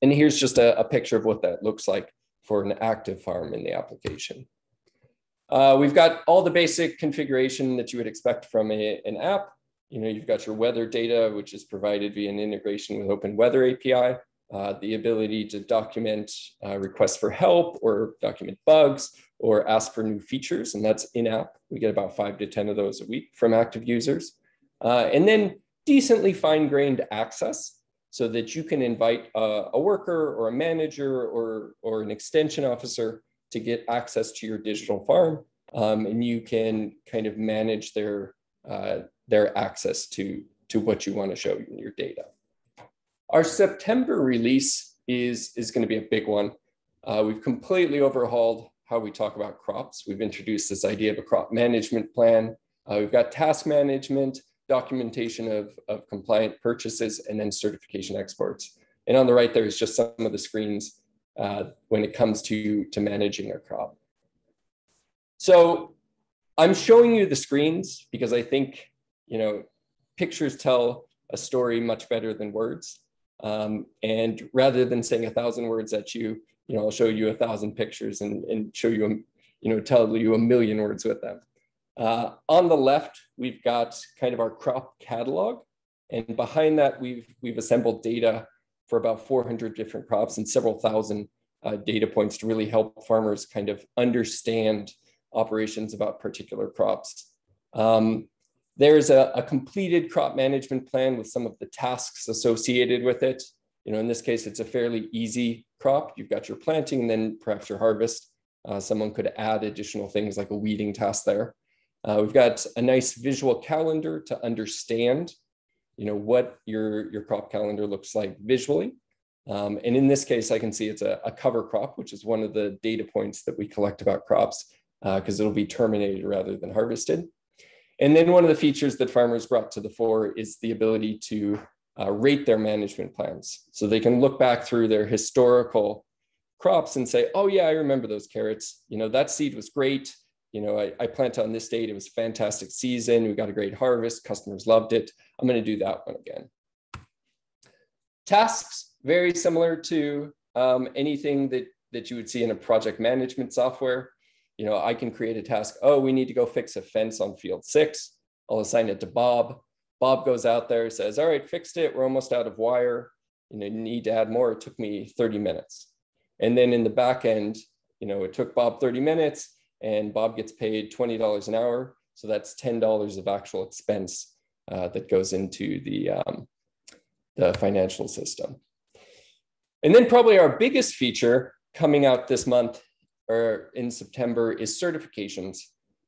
And here's just a picture of what that looks like for an active farm in the application. We've got all the basic configuration that you would expect from an app. You've got your weather data, which is provided via an integration with Open Weather API, the ability to document requests for help or document bugs or ask for new features, and that's in-app. We get about 5 to 10 of those a week from active users. And then decently fine-grained access so that you can invite a worker or a manager or an extension officer to get access to your digital farm, and you can kind of manage their access to what you want to show in your data. Our September release is going to be a big one. We've completely overhauled how we talk about crops. We've introduced this idea of a crop management plan. We've got task management, documentation of compliant purchases, and then certification exports. And on the right, there is just some of the screens when it comes to managing a crop. So I'm showing you the screens because I think, pictures tell a story much better than words. And rather than saying 1,000 words at you, I'll show you 1,000 pictures and show you, tell you 1,000,000 words with them. On the left, we've got kind of our crop catalog. And behind that, we've assembled data for about 400 different crops and several thousand data points to really help farmers kind of understand operations about particular crops. There's a completed crop management plan with some of the tasks associated with it. In this case, it's a fairly easy crop. You've got your planting and then perhaps your harvest. Someone could add additional things like a weeding task there. We've got a nice visual calendar to understand, what your crop calendar looks like visually. And in this case, I can see it's a cover crop, which is one of the data points that we collect about crops because it'll be terminated rather than harvested. And then one of the features that farmers brought to the fore is the ability to rate their management plans. So they can look back through their historical crops and say, oh yeah, I remember those carrots. You know, that seed was great. You know, I planted on this date. It was a fantastic season. We got a great harvest. Customers loved it. I'm going to do that one again. Tasks, very similar to anything that you would see in a project management software. You know, I can create a task. Oh, we need to go fix a fence on field 6. I'll assign it to Bob. Bob goes out there, says, all right, fixed it. We're almost out of wire. You know, you need to add more. It took me 30 minutes. And then in the back end, you know, it took Bob 30 minutes and Bob gets paid $20 an hour. So that's $10 of actual expense that goes into the financial system. And then probably our biggest feature coming out this month or in September is certifications.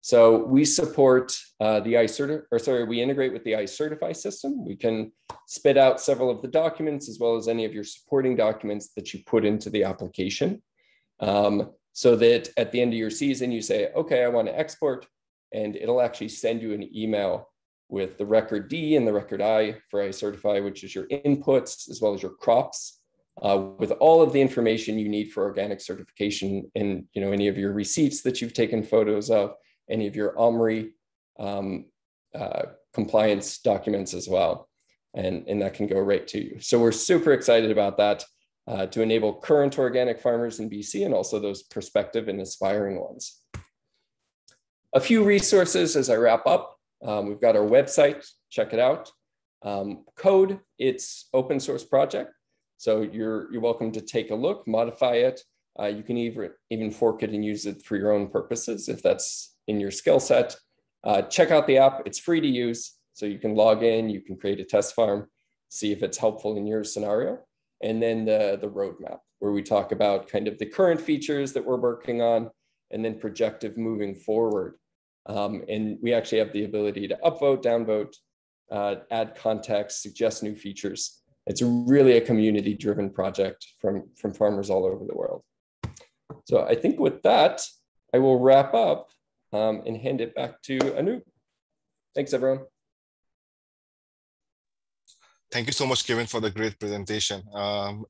So we support we integrate with the iCertify system. We can spit out several of the documents as well as any of your supporting documents that you put into the application. So that at the end of your season, you say, okay, I want to export, and it'll actually send you an email with the record D and the record I for iCertify, which is your inputs as well as your crops, with all of the information you need for organic certification and, you know, any of your receipts that you've taken photos of, any of your OMRI compliance documents as well. And that can go right to you. So we're super excited about that to enable current organic farmers in BC and also those prospective and aspiring ones. A few resources as I wrap up. We've got our website, check it out. Code, it's open source project. So you're welcome to take a look, modify it. You can even fork it and use it for your own purposes if that's in your skill set. Check out the app, it's free to use. So you can log in, you can create a test farm, see if it's helpful in your scenario. And then the roadmap, where we talk about kind of the current features that we're working on, and then projective moving forward. And we actually have the ability to upvote, downvote, add context, suggest new features. It's really a community-driven project from farmers all over the world. So I think with that, I will wrap up and hand it back to Anoop. Thanks, everyone. Thank you so much, Kevin, for the great presentation.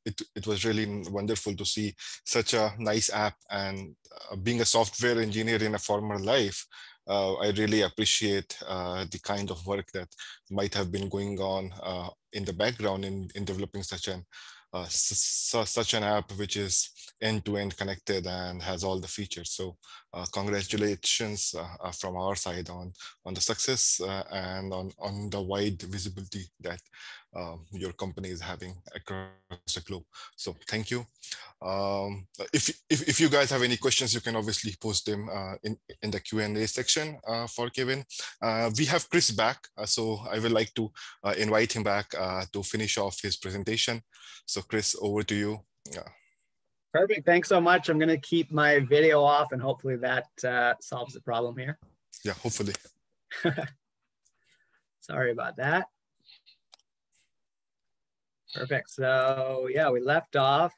It was really wonderful to see such a nice app, and being a software engineer in a farmer life, I really appreciate the kind of work that might have been going on in the background in developing such an app which is end-to-end connected and has all the features. So congratulations from our side on the success and on the wide visibility that your company is having across the globe. So thank you. If you guys have any questions, you can obviously post them in the Q&A section for Kevin. We have Chris back, so I would like to invite him back to finish off his presentation. So Chris, over to you. Perfect. Thanks so much. I'm going to keep my video off, and hopefully that solves the problem here. Yeah, hopefully. Sorry about that. Perfect. So yeah, we left off.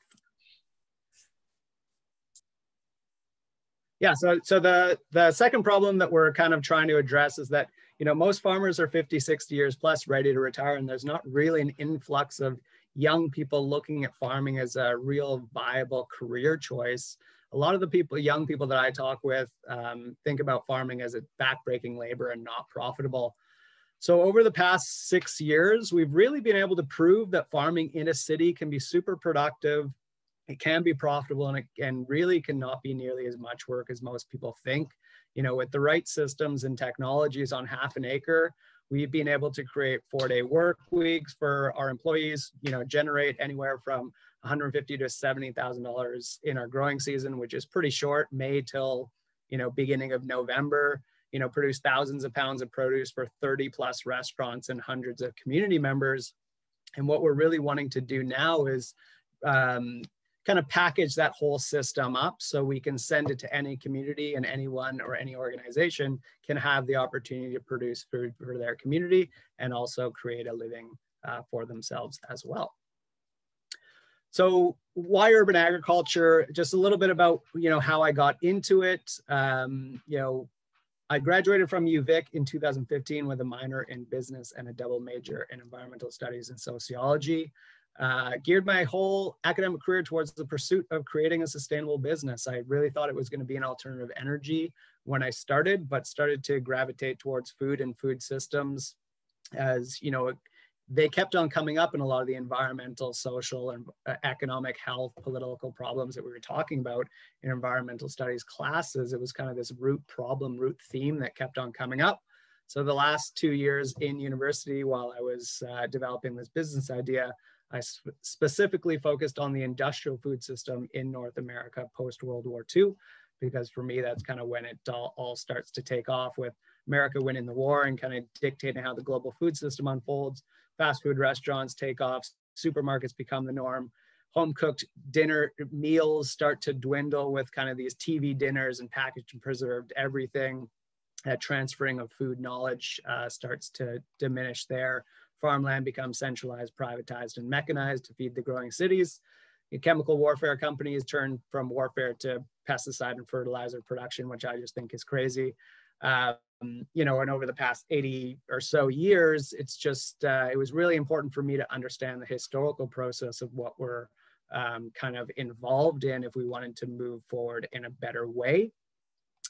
Yeah, so the second problem that we're kind of trying to address is that, you know, most farmers are 50, 60 years plus ready to retire, and there's not really an influx of young people looking at farming as a real viable career choice. A lot of the young people that I talk with think about farming as a backbreaking labor and not profitable. So over the past 6 years, we've really been able to prove that farming in a city can be super productive. It can be profitable, and really cannot be nearly as much work as most people think. You know, with the right systems and technologies on half an acre, we've been able to create 4-day work weeks for our employees, you know, generate anywhere from $150,000 to $70,000 in our growing season, which is pretty short, May till, you know, beginning of November, you know, produce thousands of pounds of produce for 30 plus restaurants and hundreds of community members. And what we're really wanting to do now is kind of package that whole system up so we can send it to any community, and anyone or any organization can have the opportunity to produce food for their community and also create a living for themselves as well. So why urban agriculture? Just a little bit about, you know, how I got into it. You know, I graduated from UVic in 2015 with a minor in business and a double major in environmental studies and sociology. Geared my whole academic career towards the pursuit of creating a sustainable business. I really thought it was going to be an alternative energy when I started, but started to gravitate towards food and food systems as, you know, they kept on coming up in a lot of the environmental, social, and economic, health, political problems that we were talking about in environmental studies classes. It was kind of this root problem, root theme that kept on coming up. So the last 2 years in university, while I was developing this business idea, I specifically focused on the industrial food system in North America post-World War II, because for me, that's kind of when it all starts to take off, with America winning the war and kind of dictating how the global food system unfolds. Fast food restaurants take off, supermarkets become the norm, home cooked dinner meals start to dwindle with kind of these TV dinners and packaged and preserved everything. That transferring of food knowledge starts to diminish there. Farmland becomes centralized, privatized, and mechanized to feed the growing cities. The chemical warfare companies turn from warfare to pesticide and fertilizer production, which I just think is crazy. You know, and over the past 80 or so years, it's just, it was really important for me to understand the historical process of what we're kind of involved in if we wanted to move forward in a better way.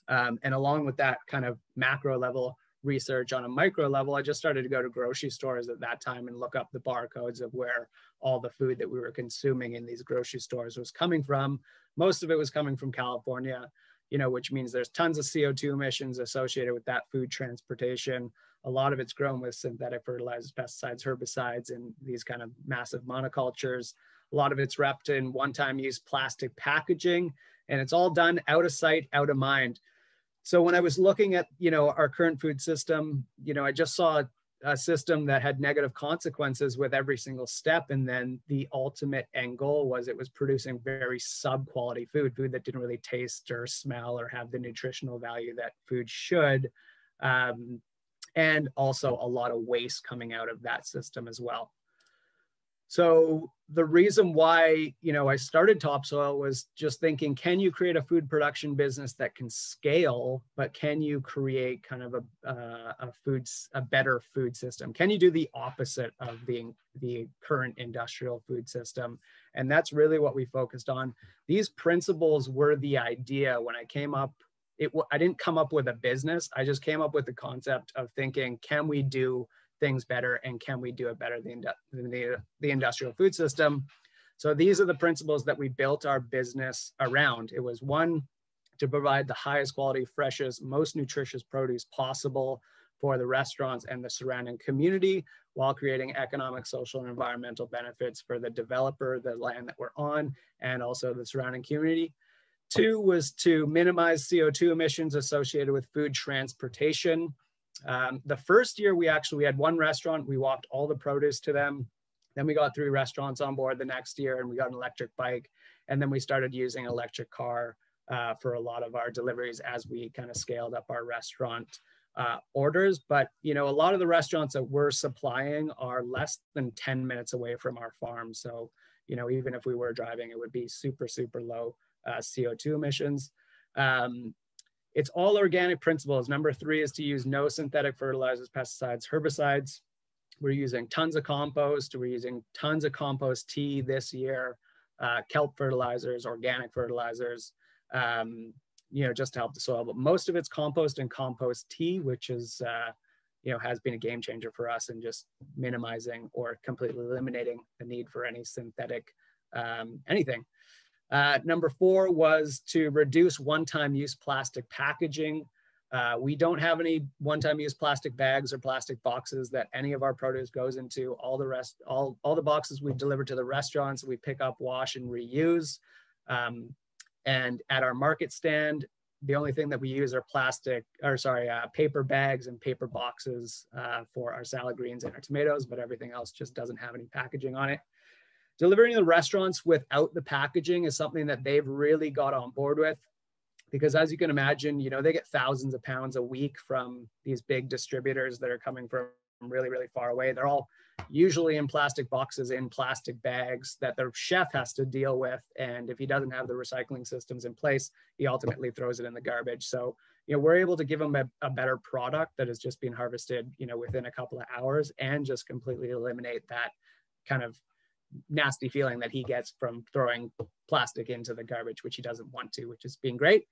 And along with that kind of macro level research on a micro level, I just started to go to grocery stores at that time and look up the barcodes of where all the food that we were consuming in these grocery stores was coming from. Most of it was coming from California, you know, which means there's tons of CO2 emissions associated with that food transportation. A lot of it's grown with synthetic fertilizers, pesticides, herbicides, and these kind of massive monocultures. A lot of it's wrapped in one-time use plastic packaging, and it's all done out of sight, out of mind. So when I was looking at, you know, our current food system, you know, I just saw a system that had negative consequences with every single step. And then the ultimate end goal was it was producing very sub-quality food that didn't really taste or smell or have the nutritional value that food should. And also a lot of waste coming out of that system as well. So the reason why, you know, I started Topsoil was just thinking, can you create a food production business that can scale, but can you create kind of a better food system? Can you do the opposite of the current industrial food system? And that's really what we focused on. These principles were the idea when I came up. I didn't come up with a business. I just came up with the concept of thinking, can we do things better, and can we do it better than the industrial food system? So these are the principles that we built our business around. It was, one, to provide the highest quality, freshest, most nutritious produce possible for the restaurants and the surrounding community, while creating economic, social, and environmental benefits for the developer, the land that we're on, and also the surrounding community. Two was to minimize CO2 emissions associated with food transportation. The first year we had one restaurant, we walked all the produce to them. Then we got 3 restaurants on board the next year, and we got an electric bike. And then we started using an electric car for a lot of our deliveries as we kind of scaled up our restaurant orders. But, you know, a lot of the restaurants that we're supplying are less than 10 minutes away from our farm. So, you know, even if we were driving, it would be super, super low CO2 emissions. It's all organic principles. Number 3 is to use no synthetic fertilizers, pesticides, herbicides. We're using tons of compost. We're using tons of compost tea this year, kelp fertilizers, organic fertilizers, you know, just to help the soil. But most of it's compost and compost tea, which is, you know, has been a game changer for us in just minimizing or completely eliminating the need for any synthetic anything. Number 4 was to reduce one-time use plastic packaging. We don't have any one-time use plastic bags or plastic boxes that any of our produce goes into. All the boxes we deliver to the restaurants, we pick up, wash, and reuse. And at our market stand, the only thing that we use are paper bags and paper boxes for our salad greens and our tomatoes, but everything else just doesn't have any packaging on it. Delivering to the restaurants without the packaging is something that they've really got on board with, because as you can imagine, you know, they get thousands of pounds a week from these big distributors that are coming from really, really far away. They're all usually in plastic boxes, in plastic bags that the chef has to deal with. And if he doesn't have the recycling systems in place, he ultimately throws it in the garbage. So, we're able to give him a better product that has just been harvested, within a couple of hours, and just completely eliminate that kind of nasty feeling that he gets from throwing plastic into the garbage, which he doesn't want to, which has been great.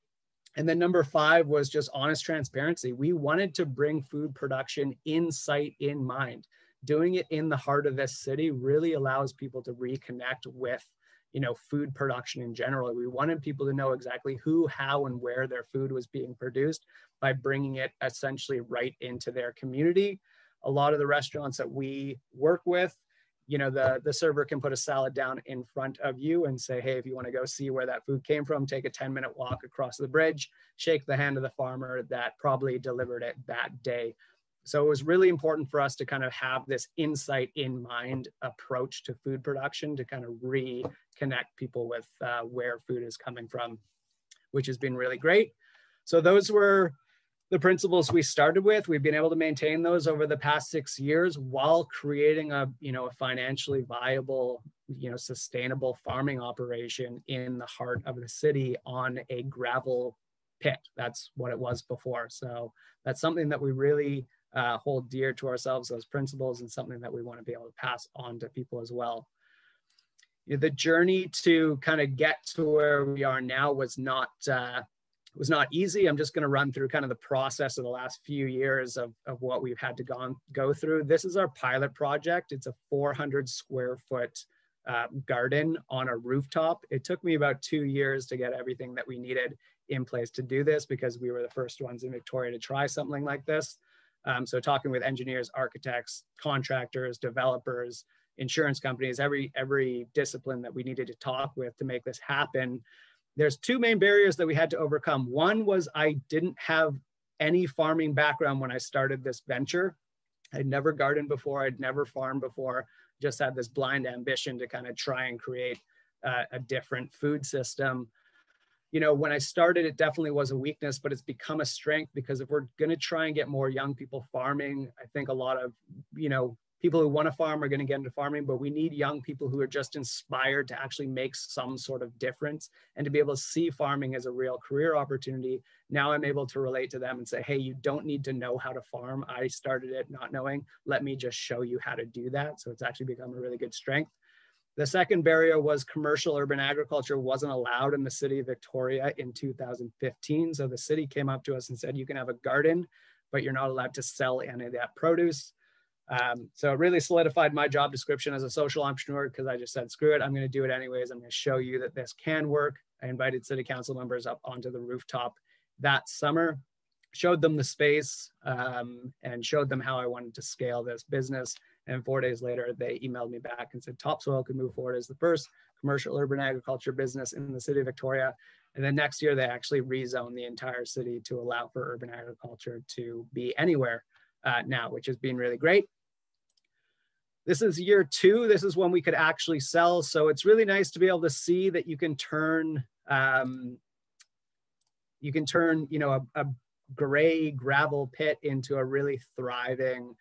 And then number 5 was just honest transparency. We wanted to bring food production in sight, in mind. Doing it in the heart of this city really allows people to reconnect with, food production in general. We wanted people to know exactly who, how, and where their food was being produced by bringing it essentially right into their community. A lot of the restaurants that we work with, the server can put a salad down in front of you and say, hey, if you want to go see where that food came from, take a 10-minute walk across the bridge, shake the hand of the farmer that probably delivered it that day. So it was really important for us to kind of have this insight in mind approach to food production to kind of reconnect people with where food is coming from, which has been really great. So those were the principles we started with. We've been able to maintain those over the past 6 years while creating a financially viable, sustainable farming operation in the heart of the city on a gravel pit. That's what it was before. So that's something that we really hold dear to ourselves, those principles, and something that we want to be able to pass on to people as well. The journey to kind of get to where we are now was not easy. I'm just going to run through kind of the process of the last few years of what we've had to go through. This is our pilot project. It's a 400 square foot garden on a rooftop. It took me about 2 years to get everything that we needed in place to do this, because we were the first ones in Victoria to try something like this. So talking with engineers, architects, contractors, developers, insurance companies, every discipline that we needed to talk with to make this happen. There's 2 main barriers that we had to overcome. One was I didn't have any farming background when I started this venture. I'd never gardened before, I'd never farmed before, just had this blind ambition to kind of try and create a different food system. When I started, it definitely was a weakness, but it's become a strength, because if we're going to try and get more young people farming, I think a lot of, people who want to farm are going to get into farming, but we need young people who are just inspired to actually make some sort of difference and to be able to see farming as a real career opportunity. Now I'm able to relate to them and say, hey, you don't need to know how to farm. I started it not knowing. Let me just show you how to do that. So it's actually become a really good strength. The second barrier was commercial urban agriculture wasn't allowed in the city of Victoria in 2015. So the city came up to us and said, you can have a garden, but you're not allowed to sell any of that produce. So it really solidified my job description as a social entrepreneur, because I just said, screw it, I'm going to do it anyways. I'm going to show you that this can work. I invited city council members up onto the rooftop that summer, showed them the space, and showed them how I wanted to scale this business. And 4 days later, they emailed me back and said Topsoil could move forward as the first commercial urban agriculture business in the city of Victoria. And then next year, they actually rezoned the entire city to allow for urban agriculture to be anywhere now, which has been really great. This is year 2. This is when we could actually sell. So it's really nice to be able to see that you can turn, a gray gravel pit into a really thriving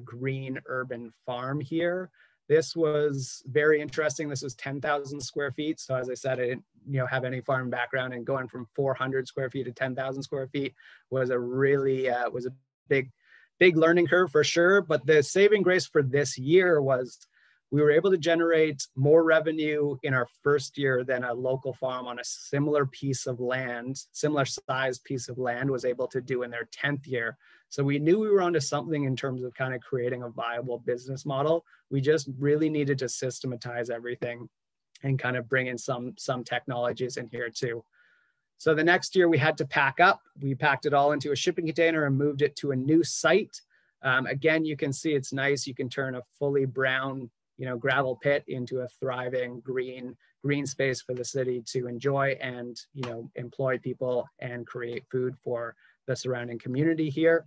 green urban farm here. This was very interesting. This was 10,000 square feet. So as I said, I didn't have any farm background, and going from 400 square feet to 10,000 square feet was a really was a big learning curve for sure. But the saving grace for this year was we were able to generate more revenue in our first year than a local farm on a similar piece of land, similar size piece of land, was able to do in their 10th year. So we knew we were onto something in terms of kind of creating a viable business model. We just really needed to systematize everything and kind of bring in some technologies in here too. So the next year we had to pack up. We packed it all into a shipping container and moved it to a new site. Again, you can see it's nice. You can turn a fully brown, gravel pit into a thriving green space for the city to enjoy and, employ people and create food for the surrounding community here.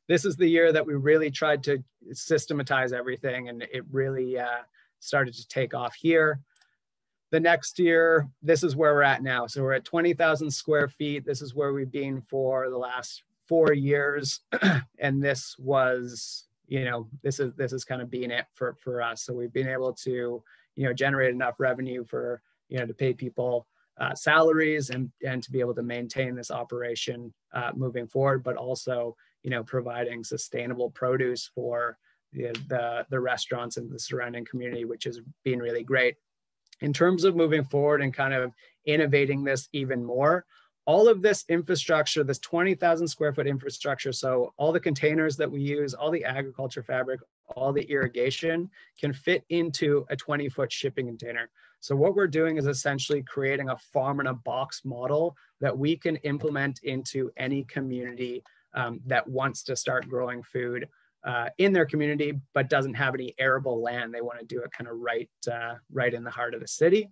This is the year that we really tried to systematize everything, and it really started to take off here. The next year, this is where we're at now. So we're at 20,000 square feet. This is where we've been for the last 4 years. And this was, this is kind of being it for us. So we've been able to, generate enough revenue for, to pay people salaries and to be able to maintain this operation moving forward, but also, you know, providing sustainable produce for the restaurants and the surrounding community, which has been really great. In terms of moving forward and kind of innovating this even more, all of this infrastructure, this 20,000 square foot infrastructure, so all the containers that we use, all the agriculture fabric, all the irrigation can fit into a 20-foot shipping container. So what we're doing is essentially creating a farm in a box model that we can implement into any community that wants to start growing food in their community, but doesn't have any arable land. They want to do it kind of right in the heart of the city.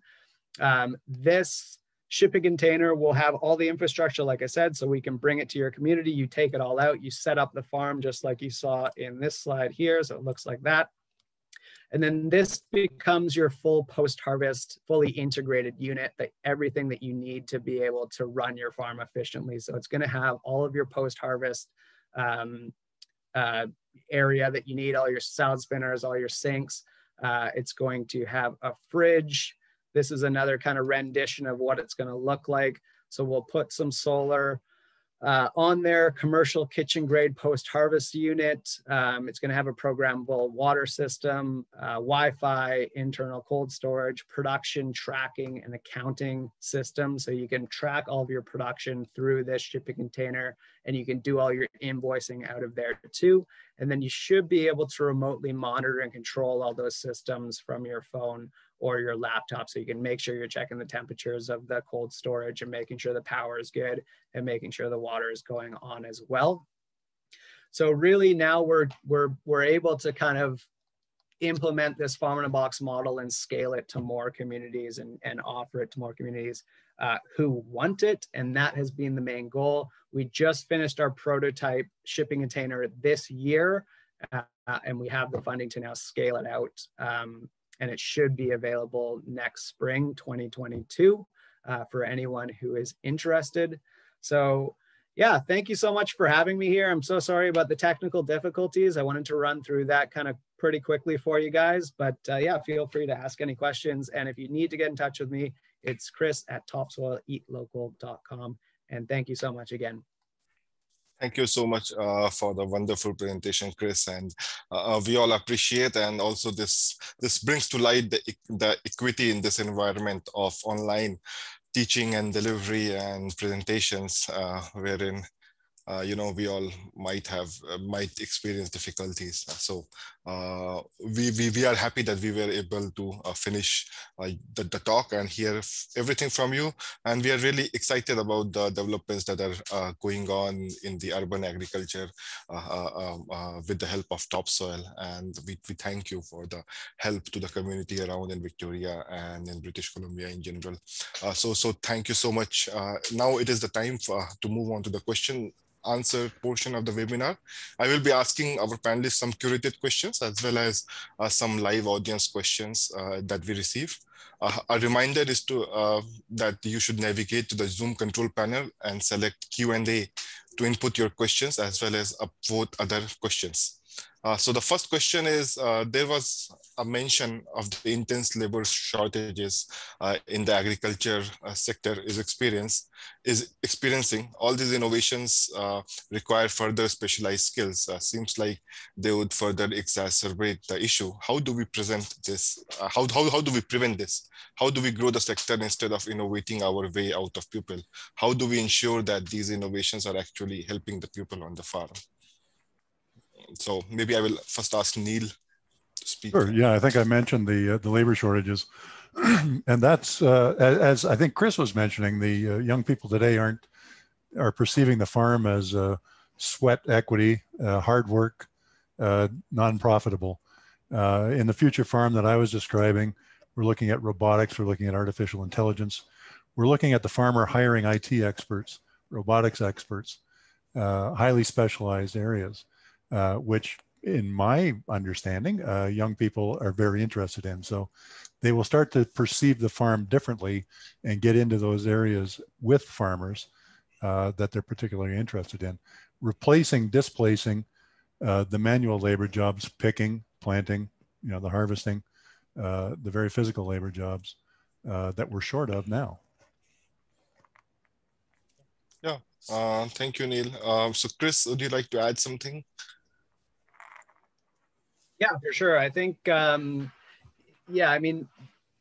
This shipping container will have all the infrastructure, like I said, so we can bring it to your community. You take it all out, you set up the farm just like you saw in this slide here. So it looks like that. And then this becomes your full post-harvest, fully integrated unit, that everything that you need to be able to run your farm efficiently. So it's going to have all of your post-harvest area that you need, all your salad spinners, all your sinks. It's going to have a fridge. This is another kind of rendition of what it's going to look like. So we'll put some solar on there, commercial kitchen grade post-harvest unit. It's going to have a programmable water system, Wi-Fi, internal cold storage, production tracking and accounting system. So you can track all of your production through this shipping container, and you can do all your invoicing out of there too. And then you should be able to remotely monitor and control all those systems from your phone or your laptop, so you can make sure you're checking the temperatures of the cold storage and making sure the power is good and making sure the water is going on as well. So really now we're able to kind of implement this farm in a box model and scale it to more communities and offer it to more communities who want it. And that has been the main goal. We just finished our prototype shipping container this year, and we have the funding to now scale it out. And it should be available next spring, 2022, for anyone who is interested. So yeah, thank you so much for having me here. I'm so sorry about the technical difficulties. I wanted to run through that kind of pretty quickly for you guys, but yeah, feel free to ask any questions. And if you need to get in touch with me, it's chris@topsoileatlocal.com. And thank you so much again. Thank you so much for the wonderful presentation, Chris, and we all appreciate. And also this brings to light the equity in this environment of online teaching and delivery and presentations, wherein you know, we all might experience difficulties. So we are happy that we were able to finish the talk and hear everything from you. And we are really excited about the developments that are going on in the urban agriculture with the help of Topsoil. And we thank you for the help to the community around in Victoria and in British Columbia in general. So thank you so much. Now it is the time to move on to the question answer portion of the webinar. I will be asking our panelists some curated questions as well as some live audience questions that we receive. A reminder is that you should navigate to the Zoom control panel and select Q&A to input your questions as well as upvote other questions. So the first question is, there was a mention of the intense labor shortages in the agriculture sector is experiencing. All these innovations require further specialized skills. Seems like they would further exacerbate the issue. How do we present this? How do we prevent this? How do we grow the sector instead of innovating our way out of people? How do we ensure that these innovations are actually helping the people on the farm? So maybe I will first ask Neil to speak. Sure. Yeah, I think I mentioned the labor shortages, and that's as I think Chris was mentioning. The young people today are perceiving the farm as sweat equity, hard work, non-profitable. In the future farm that I was describing, we're looking at robotics. We're looking at artificial intelligence. We're looking at the farmer hiring IT experts, robotics experts, highly specialized areas. Which in my understanding, young people are very interested in. So they will start to perceive the farm differently and get into those areas with farmers that they're particularly interested in. Displacing the manual labor jobs, picking, planting, you know, the harvesting, the very physical labor jobs that we're short of now. Yeah, thank you, Neil. So Chris, would you like to add something? Yeah, for sure. I think, yeah, I mean,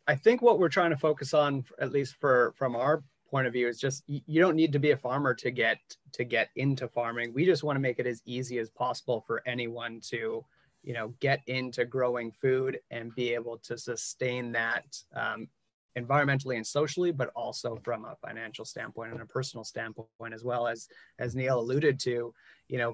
I think what we're trying to focus on, at least from our point of view, is just you don't need to be a farmer to get into farming. We just want to make it as easy as possible for anyone to, get into growing food and be able to sustain that environmentally and socially, but also from a financial standpoint and a personal standpoint, as well as Neil alluded to.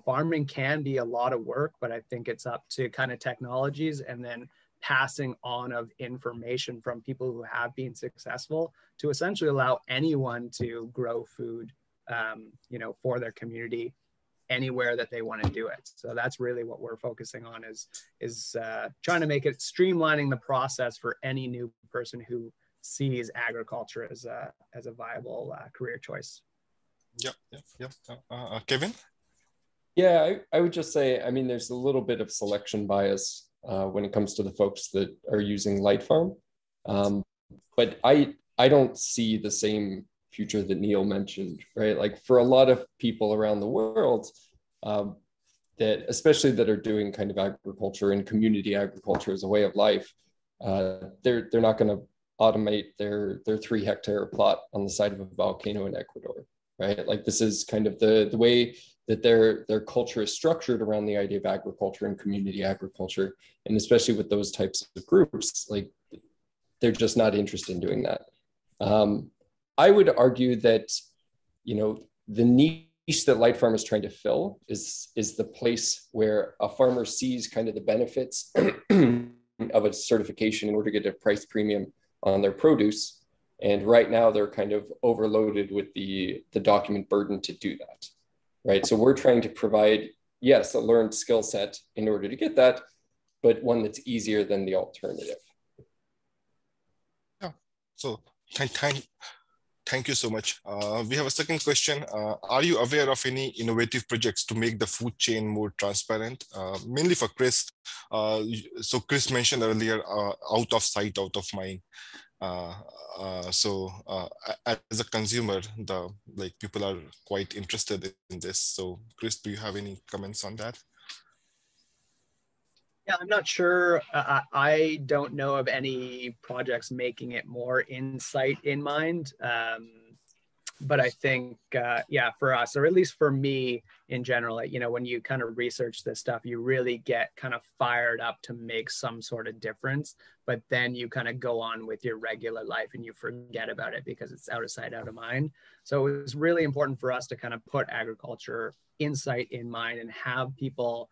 Farming can be a lot of work, but I think it's up to kind of technologies and then passing on of information from people who have been successful to essentially allow anyone to grow food, for their community anywhere that they want to do it. So that's really what we're focusing on is trying to make it streamlining the process for any new person who sees agriculture as a viable career choice. Yep. Kevin? Yeah, I would just say, I mean, there's a little bit of selection bias when it comes to the folks that are using Lightfarm. But I don't see the same future that Neil mentioned, right? Like for a lot of people around the world, that especially that are doing kind of agriculture and community agriculture as a way of life, they're not going to automate their 3-hectare plot on the side of a volcano in Ecuador, right? Like this is kind of the way that their culture is structured around the idea of agriculture and community agriculture. And especially with those types of groups, like they're just not interested in doing that. I would argue that, the niche that Lightfarm is trying to fill is the place where a farmer sees kind of the benefits of a certification in order to get a price premium on their produce. And right now they're kind of overloaded with the document burden to do that. Right. So we're trying to provide, yes, a learned skill set in order to get that, but one that's easier than the alternative. Yeah. So thank you so much. We have a second question. Are you aware of any innovative projects to make the food chain more transparent? Mainly for Chris. So Chris mentioned earlier, out of sight, out of mind. So as a consumer, people are quite interested in this. So Chris, do you have any comments on that? Yeah, I'm not sure. I don't know of any projects making it more insight in mind. But I think, yeah, for us, or at least for me in general, when you kind of research this stuff, you really get kind of fired up to make some sort of difference. But then you kind of go on with your regular life and you forget about it because it's out of sight, out of mind. So it was really important for us to kind of put agriculture insight in mind and have people,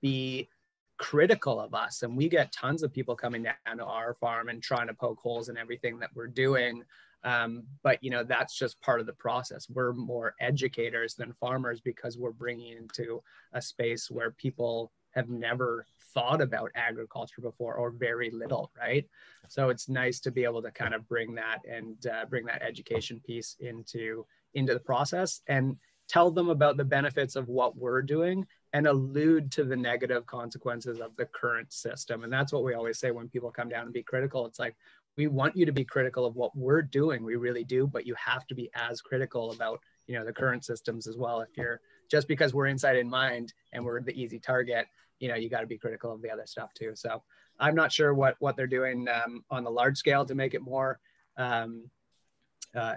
be critical of us. And we get tons of people coming down to our farm and trying to poke holes in everything that we're doing. But that's just part of the process. We're more educators than farmers because we're bringing into a space where people have never thought about agriculture before, or very little, right? So it's nice to be able to kind of bring that and bring that education piece into the process and tell them about the benefits of what we're doing and allude to the negative consequences of the current system. And that's what we always say when people come down and be critical. It's like, we want you to be critical of what we're doing. We really do, but you have to be as critical about, the current systems as well. If you're just because we're inside in mind and we're the easy target, you got to be critical of the other stuff too. So I'm not sure what they're doing on the large scale to make it more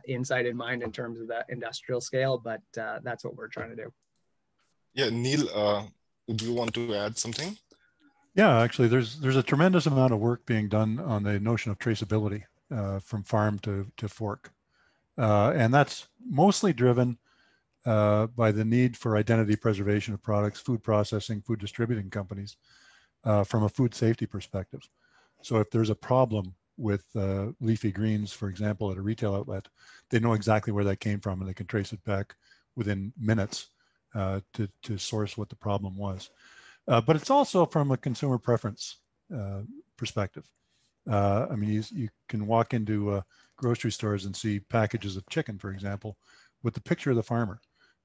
inside in mind in terms of the industrial scale, but that's what we're trying to do. Yeah, Neil, do you want to add something? Yeah, actually, there's a tremendous amount of work being done on the notion of traceability from farm to fork. And that's mostly driven by the need for identity preservation of products, food processing, food distributing companies from a food safety perspective. So if there's a problem with leafy greens, for example, at a retail outlet, they know exactly where that came from and they can trace it back within minutes to source what the problem was. But it's also from a consumer preference perspective. I mean, you can walk into grocery stores and see packages of chicken, for example, with the picture of the farmer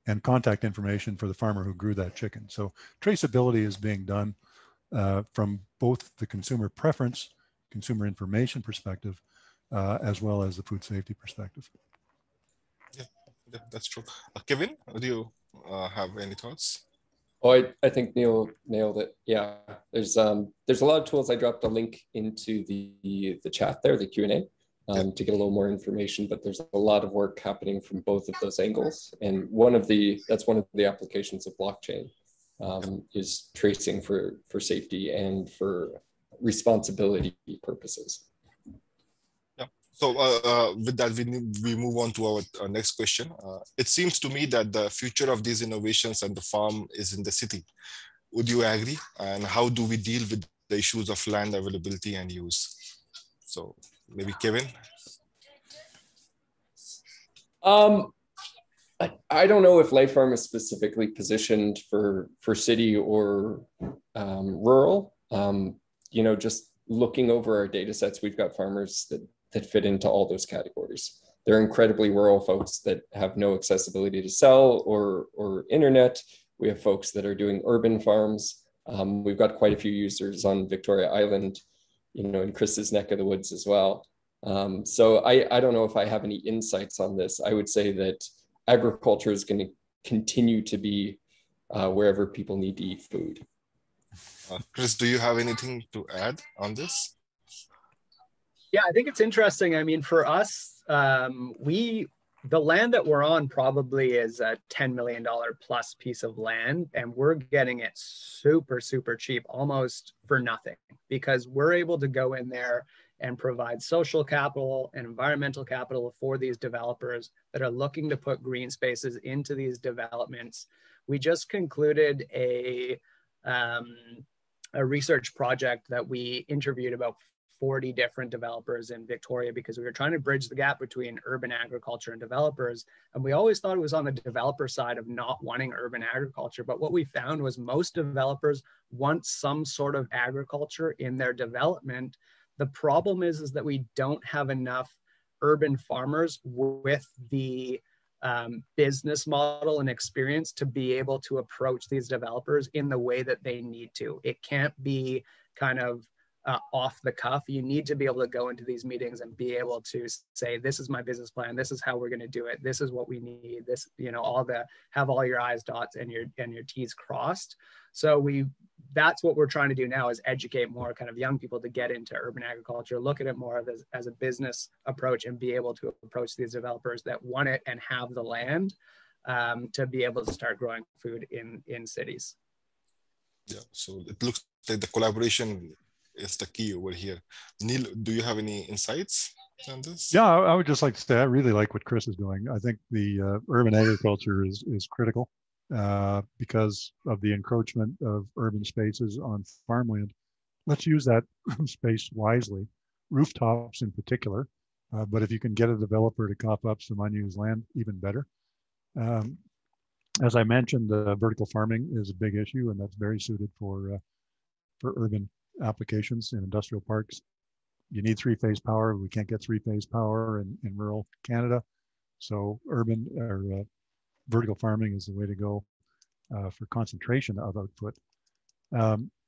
and contact information for the farmer who grew that chicken. So traceability is being done from both the consumer preference, consumer information perspective, as well as the food safety perspective. Yeah, Yeah, that's true. Kevin, do you have any thoughts? Oh, I think Neil nailed it. Yeah, there's a lot of tools. I dropped a link into the chat there, the Q&A, to get a little more information. But there's a lot of work happening from both of those angles, and that's one of the applications of blockchain is tracing for safety and for responsibility purposes. So with that, we move on to our next question. It seems to me that the future of these innovations and the farm is in the city. Would you agree? And how do we deal with the issues of land availability and use? So maybe Kevin? I don't know if Lightfarm is specifically positioned for city or rural. You know, just looking over our data sets, we've got farmers that fit into all those categories. They're incredibly rural folks that have no accessibility to cell or internet. We have folks that are doing urban farms. We've got quite a few users on Victoria Island, you know, in Chris's neck of the woods as well. So I don't know if I have any insights on this. I would say that agriculture is going to continue to be wherever people need to eat food. Chris, do you have anything to add on this? Yeah, I think it's interesting. I mean, for us, the land that we're on probably is a $10 million plus piece of land, and we're getting it super, super cheap, almost for nothing, because we're able to go in there and provide social capital and environmental capital for these developers that are looking to put green spaces into these developments. We just concluded a research project that we interviewed about 40 different developers in Victoria, because we were trying to bridge the gap between urban agriculture and developers. And we always thought it was on the developer side of not wanting urban agriculture. But what we found was most developers want some sort of agriculture in their development. The problem is that we don't have enough urban farmers with the business model and experience to be able to approach these developers in the way that they need to. It can't be kind of off the cuff. You need to be able to go into these meetings and be able to say, this is my business plan. This is how we're going to do it. This is what we need. This, you know, have all your I's dots and your T's crossed. So that's what we're trying to do now, is educate more kind of young people to get into urban agriculture, look at it more as a business approach, and be able to approach these developers that want it and have the land to be able to start growing food in cities. Yeah, so it looks like the collaboration is the key over here. Neil, do you have any insights on this? Yeah, I would just like to say I really like what Chris is doing. I think the urban agriculture is critical because of the encroachment of urban spaces on farmland. Let's use that space wisely, rooftops in particular. But if you can get a developer to cop up some unused land, even better. As I mentioned, vertical farming is a big issue, and that's very suited for urban applications in industrial parks. You need three-phase power. We can't get three-phase power in rural Canada. So urban or vertical farming is the way to go for concentration of output.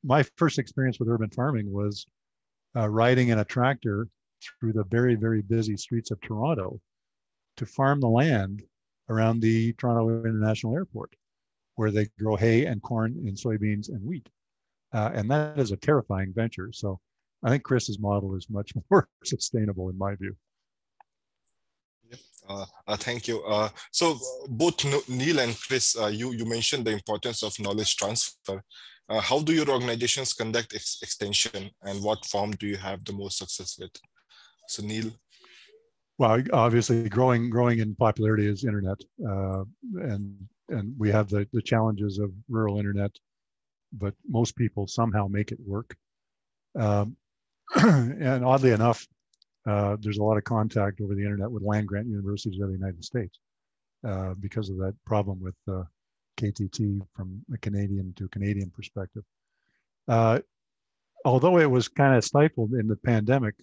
My first experience with urban farming was riding in a tractor through the very, very busy streets of Toronto to farm the land around the Toronto International Airport, where they grow hay and corn and soybeans and wheat. And that is a terrifying venture. So I think Chris's model is much more sustainable in my view. Thank you. So both Neil and Chris, you mentioned the importance of knowledge transfer. How do your organizations conduct extension, and what form do you have the most success with? So Neil. Well, obviously growing in popularity is internet. And we have the challenges of rural internet, but most people somehow make it work. And oddly enough, there's a lot of contact over the internet with land-grant universities of the United States because of that problem with KTT from a Canadian to Canadian perspective. Although it was kind of stifled in the pandemic,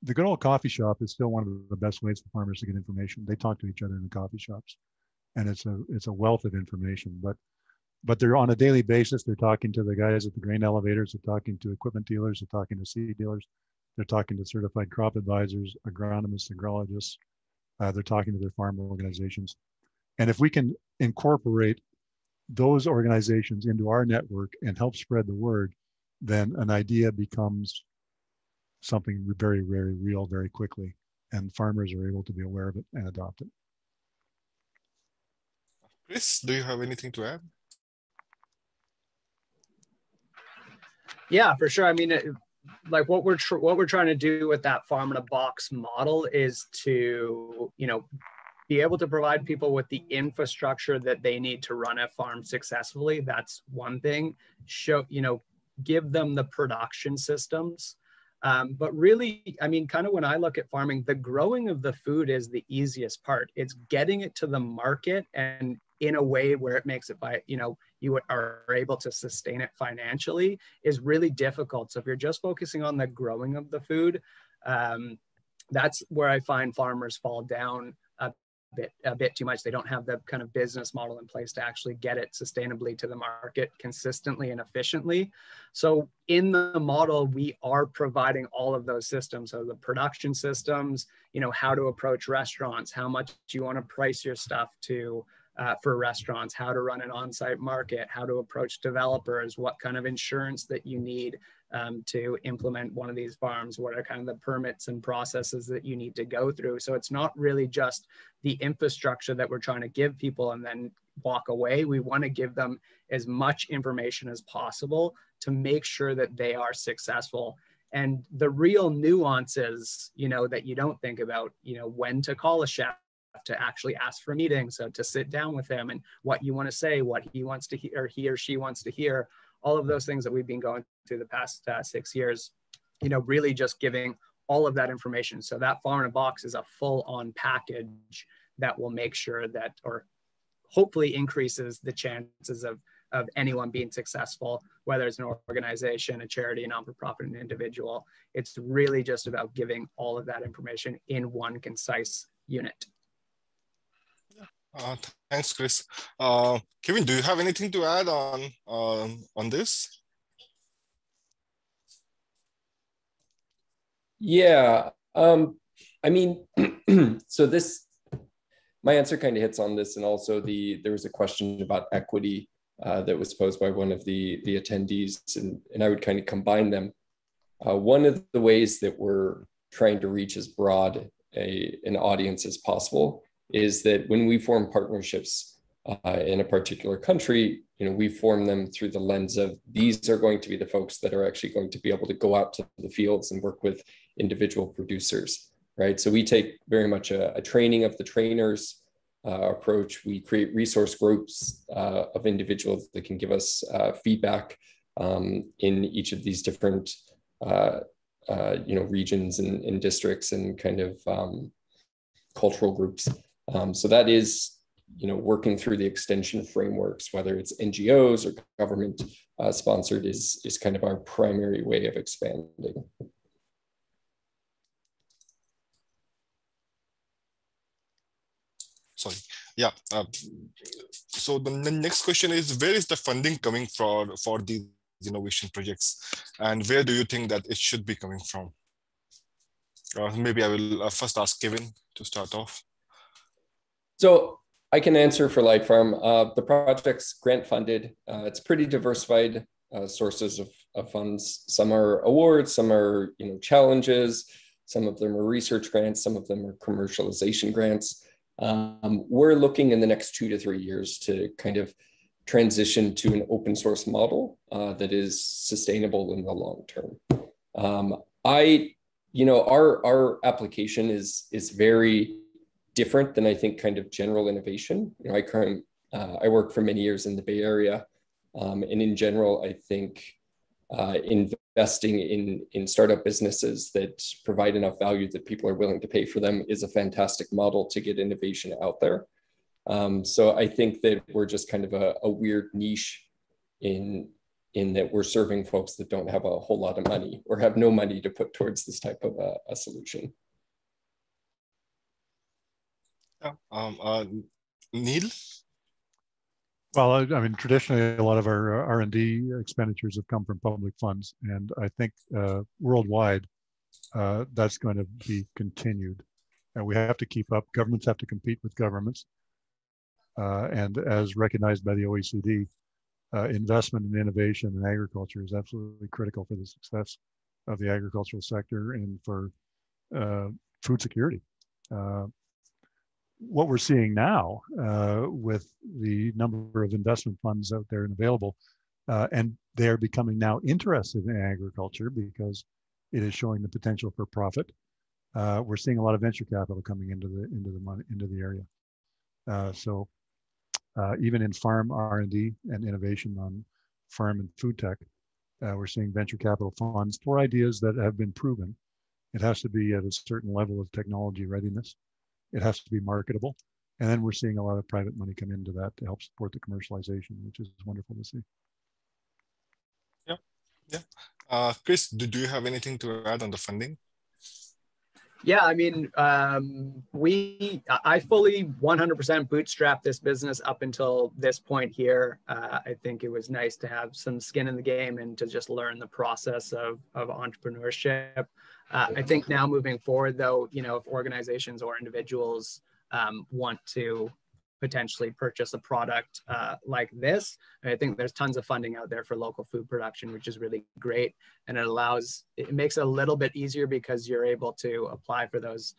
the good old coffee shop is still one of the best ways for farmers to get information. They talk to each other in the coffee shops, and it's a wealth of information. But they're on a daily basis. They're talking to the guys at the grain elevators. They're talking to equipment dealers. They're talking to seed dealers. They're talking to certified crop advisors, agronomists, agrologists. They're talking to their farm organizations. And if we can incorporate those organizations into our network and help spread the word, then an idea becomes something very, very real very quickly. And farmers are able to be aware of it and adopt it. Chris, do you have anything to add? Yeah, for sure. I mean, like what we're trying to do with that farm in a box model is to, be able to provide people with the infrastructure that they need to run a farm successfully. That's one thing. Give them the production systems. But really, I mean, kind of when I look at farming, the growing of the food is the easiest part. It's getting it to the market and in a way where it makes it you are able to sustain it financially is really difficult. So if you're just focusing on the growing of the food, that's where I find farmers fall down a bit too much. They don't have the kind of business model in place to actually get it sustainably to the market consistently and efficiently. So in the model, we are providing all of those systems. So the production systems, how to approach restaurants, how much you want to price your stuff to for restaurants, how to run an on-site market, how to approach developers, what kind of insurance that you need to implement one of these farms, what are kind of the permits and processes that you need to go through. So it's not really just the infrastructure that we're trying to give people and then walk away. We want to give them as much information as possible to make sure that they are successful. And the real nuances, that you don't think about, when to call a chef, to actually ask for a meeting, so to sit down with him and what you want to say, what he wants to hear, or he or she wants to hear, all of those things that we've been going through the past 6 years, really just giving all of that information. So that farm in a box is a full-on package that will make sure that, or hopefully increases the chances of anyone being successful, whether it's an organization, a charity, a non-for-profit, an individual. It's really just about giving all of that information in one concise unit. Thanks, Chris. Kevin, do you have anything to add on this? Yeah, I mean, so my answer kind of hits on this, and also there was a question about equity that was posed by one of the attendees, and I would kind of combine them. One of the ways that we're trying to reach as broad an audience as possible is that when we form partnerships in a particular country, we form them through the lens of these are going to be the folks that are actually going to be able to go out to the fields and work with individual producers, right? So we take very much a training of the trainers approach. We create resource groups of individuals that can give us feedback in each of these different regions and districts and kind of cultural groups. So that is, working through the extension frameworks, whether it's NGOs or government sponsored, is kind of our primary way of expanding. Sorry. Yeah. So the next question is, where is the funding coming for these innovation projects, and where do you think that it should be coming from? Maybe I will first ask Kevin to start off. So I can answer for Lightfarm. The project's grant funded. It's pretty diversified sources of funds. Some are awards, some are challenges, some of them are research grants, some of them are commercialization grants. We're looking in the next 2 to 3 years to kind of transition to an open source model that is sustainable in the long term. Our application is very different than I think kind of general innovation. I worked for many years in the Bay Area, and in general, I think investing in startup businesses that provide enough value that people are willing to pay for them is a fantastic model to get innovation out there. So I think that we're just kind of a weird niche in that we're serving folks that don't have a whole lot of money or have no money to put towards this type of a solution. Neil? Well, I mean, traditionally, a lot of our R&D expenditures have come from public funds, and I think worldwide, that's going to be continued. And we have to keep up. Governments have to compete with governments. And as recognized by the OECD, investment in innovation in agriculture is absolutely critical for the success of the agricultural sector and for food security. What we're seeing now with the number of investment funds out there and available, and they're becoming now interested in agriculture because it is showing the potential for profit. We're seeing a lot of venture capital coming into the area. So even in farm R&D and innovation on farm and food tech, we're seeing venture capital funds for ideas that have been proven. It has to be at a certain level of technology readiness. It has to be marketable. And then we're seeing a lot of private money come into that to help support the commercialization, which is wonderful to see. Yeah, yeah. Chris, do you have anything to add on the funding? Yeah, I mean, I fully 100% bootstrapped this business up until this point here. I think it was nice to have some skin in the game and to just learn the process of entrepreneurship. I think now moving forward, though, you know, if organizations or individuals want to potentially purchase a product like this, I think there's tons of funding out there for local food production, which is really great. And it makes it a little bit easier because you're able to apply for those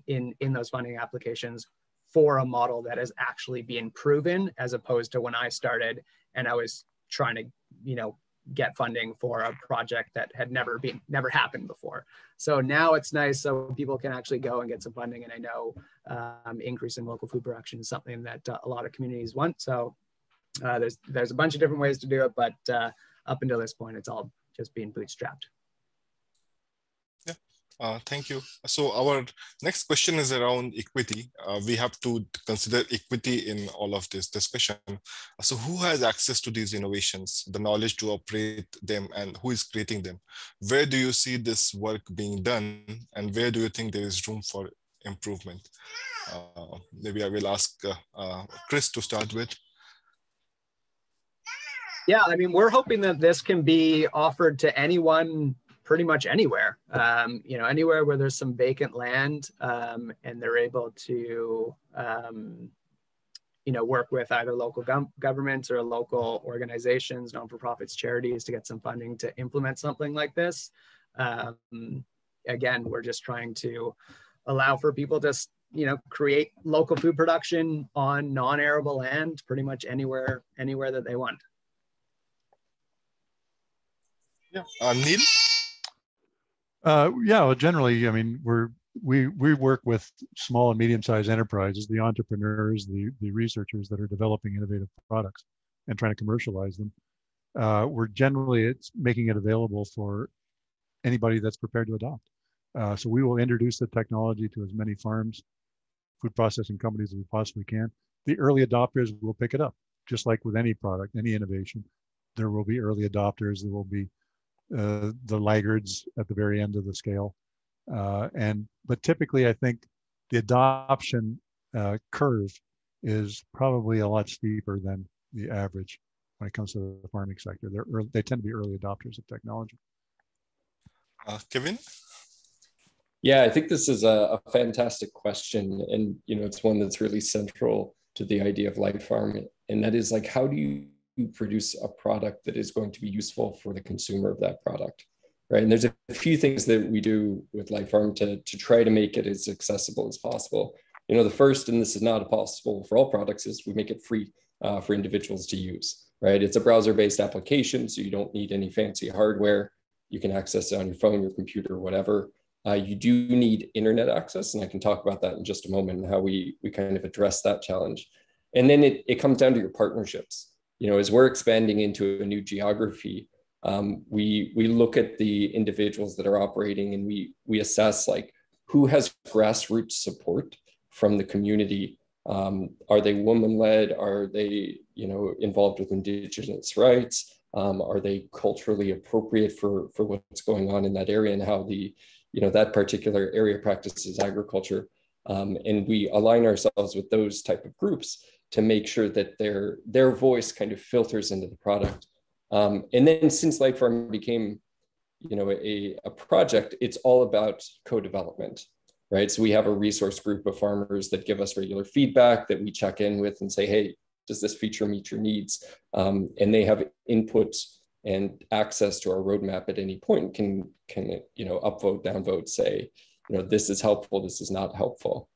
in those funding applications for a model that is actually being proven, as opposed to when I started and I was trying to, you know, get funding for a project that had never happened before. So now it's nice, so people can actually go and get some funding. And I know increasing local food production is something that a lot of communities want. So there's a bunch of different ways to do it, but up until this point, it's all just being bootstrapped. Thank you. So our next question is around equity. We have to consider equity in all of this discussion. So who has access to these innovations, the knowledge to operate them, and who is creating them? Where do you see this work being done, and where do you think there is room for improvement? Maybe I will ask Chris to start with. Yeah, I mean, we're hoping that this can be offered to anyone pretty much anywhere, you know, anywhere where there's some vacant land and they're able to, you know, work with either local governments or local organizations, non-for-profits, charities to get some funding to implement something like this. Again, we're just trying to allow for people to, you know, create local food production on non-arable land pretty much anywhere that they want. Yeah, Neil? Yeah, well, generally, I mean, we work with small and medium-sized enterprises, the entrepreneurs, the researchers that are developing innovative products and trying to commercialize them. It's making it available for anybody that's prepared to adopt. So we will introduce the technology to as many farms, food processing companies as we possibly can. The early adopters will pick it up, just like with any product, any innovation. There will be early adopters. There will be the laggards at the very end of the scale. But typically, I think the adoption curve is probably a lot steeper than the average when it comes to the farming sector. They tend to be early adopters of technology. Kevin? Yeah, I think this is a fantastic question. And, you know, it's one that's really central to the idea of lightfarm. And that is like, how do you produce a product that is going to be useful for the consumer of that product, right? And there's a few things that we do with lightfarm to try to make it as accessible as possible. You know, the first, and this is not possible for all products, is we make it free for individuals to use, right? It's a browser-based application, so you don't need any fancy hardware. You can access it on your phone, your computer, whatever. You do need internet access, and I can talk about that in just a moment and how we kind of address that challenge. And then it comes down to your partnerships. You know, as we're expanding into a new geography, we look at the individuals that are operating, and we assess like who has grassroots support from the community. Are they woman-led? Are they, you know, involved with Indigenous rights? Are they culturally appropriate for what's going on in that area and how that particular area practices agriculture? And we align ourselves with those type of groups to make sure that their voice kind of filters into the product. And then since Lightfarm became, you know, a project, it's all about co-development, right? So we have a resource group of farmers that give us regular feedback that we check in with and say, hey, does this feature meet your needs? And they have input and access to our roadmap at any point, can upvote, downvote, say, this is helpful, this is not helpful.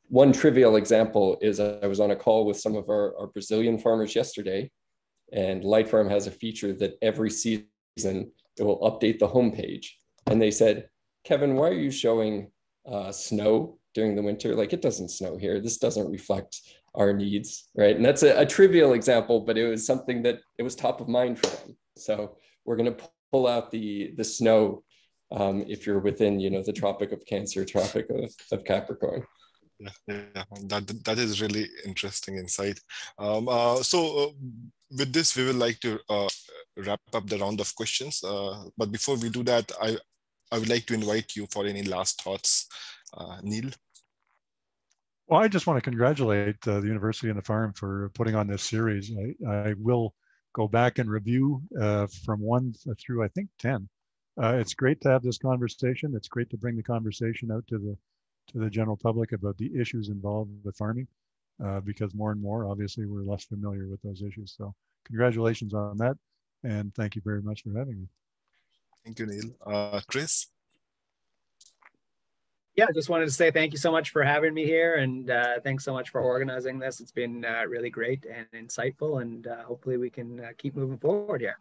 One trivial example is I was on a call with some of our Brazilian farmers yesterday, and Lightfarm has a feature that every season it will update the homepage. And they said, Kevin, why are you showing snow during the winter? Like, it doesn't snow here. This doesn't reflect our needs, right? And that's a trivial example, but it was something that it was top of mind for them. So we're going to pull out the snow if you're within, the Tropic of Cancer, Tropic of Capricorn. Yeah, that is really interesting insight. With this, we would like to wrap up the round of questions. But before we do that, I would like to invite you for any last thoughts, Neil. Well, I just want to congratulate the university and the farm for putting on this series. I will go back and review from 1 through, I think, 10. It's great to have this conversation. It's great to bring the conversation out to the general public about the issues involved with farming, because more and more, obviously, we're less familiar with those issues. So congratulations on that. And thank you very much for having me. Thank you, Neil. Chris? Yeah, just wanted to say thank you so much for having me here, and thanks so much for organizing this. It's been really great and insightful, and hopefully we can keep moving forward here.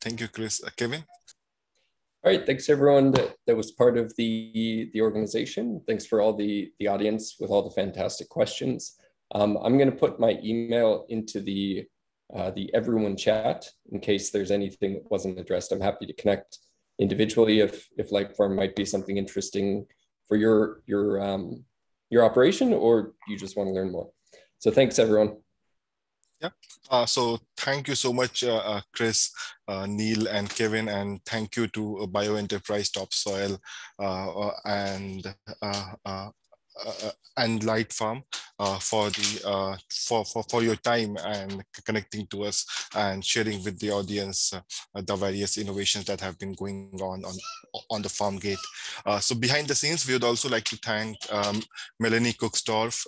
Thank you, Chris. Kevin? All right, thanks everyone that was part of the organization. Thanks for all the audience with all the fantastic questions. I'm going to put my email into the everyone chat in case there's anything that wasn't addressed. I'm happy to connect individually if Lightfarm might be something interesting for your operation, or you just want to learn more. So thanks everyone. Yeah. So thank you so much, Chris, Neil, and Kevin, and thank you to Bioenterprise, Topsoil, and Lightfarm for your time and connecting to us and sharing with the audience the various innovations that have been going on the farm gate. So behind the scenes, we would also like to thank Melanie Cooksdorf,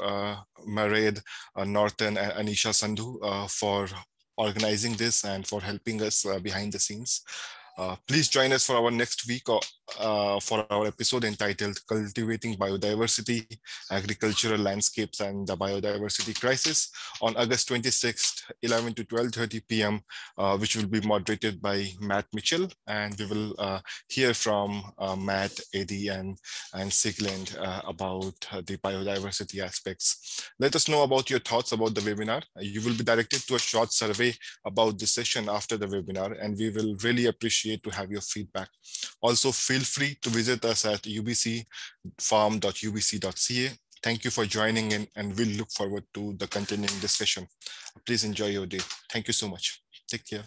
Mairead Norton, and Anisha Sandhu for organizing this and for helping us behind the scenes. Please join us for our next week for our episode entitled Cultivating Biodiversity, Agricultural Landscapes and the Biodiversity Crisis on August 26th, 11 to 12:30 p.m., which will be moderated by Matt Mitchell. And we will hear from Matt, Eddie, and Sigland about the biodiversity aspects. Let us know about your thoughts about the webinar. You will be directed to a short survey about the session after the webinar, and we will really appreciate to have your feedback. Also, feel free to visit us at ubcfarm.ubc.ca. Thank you for joining in, and we'll look forward to the continuing discussion. Please enjoy your day. Thank you so much. Take care.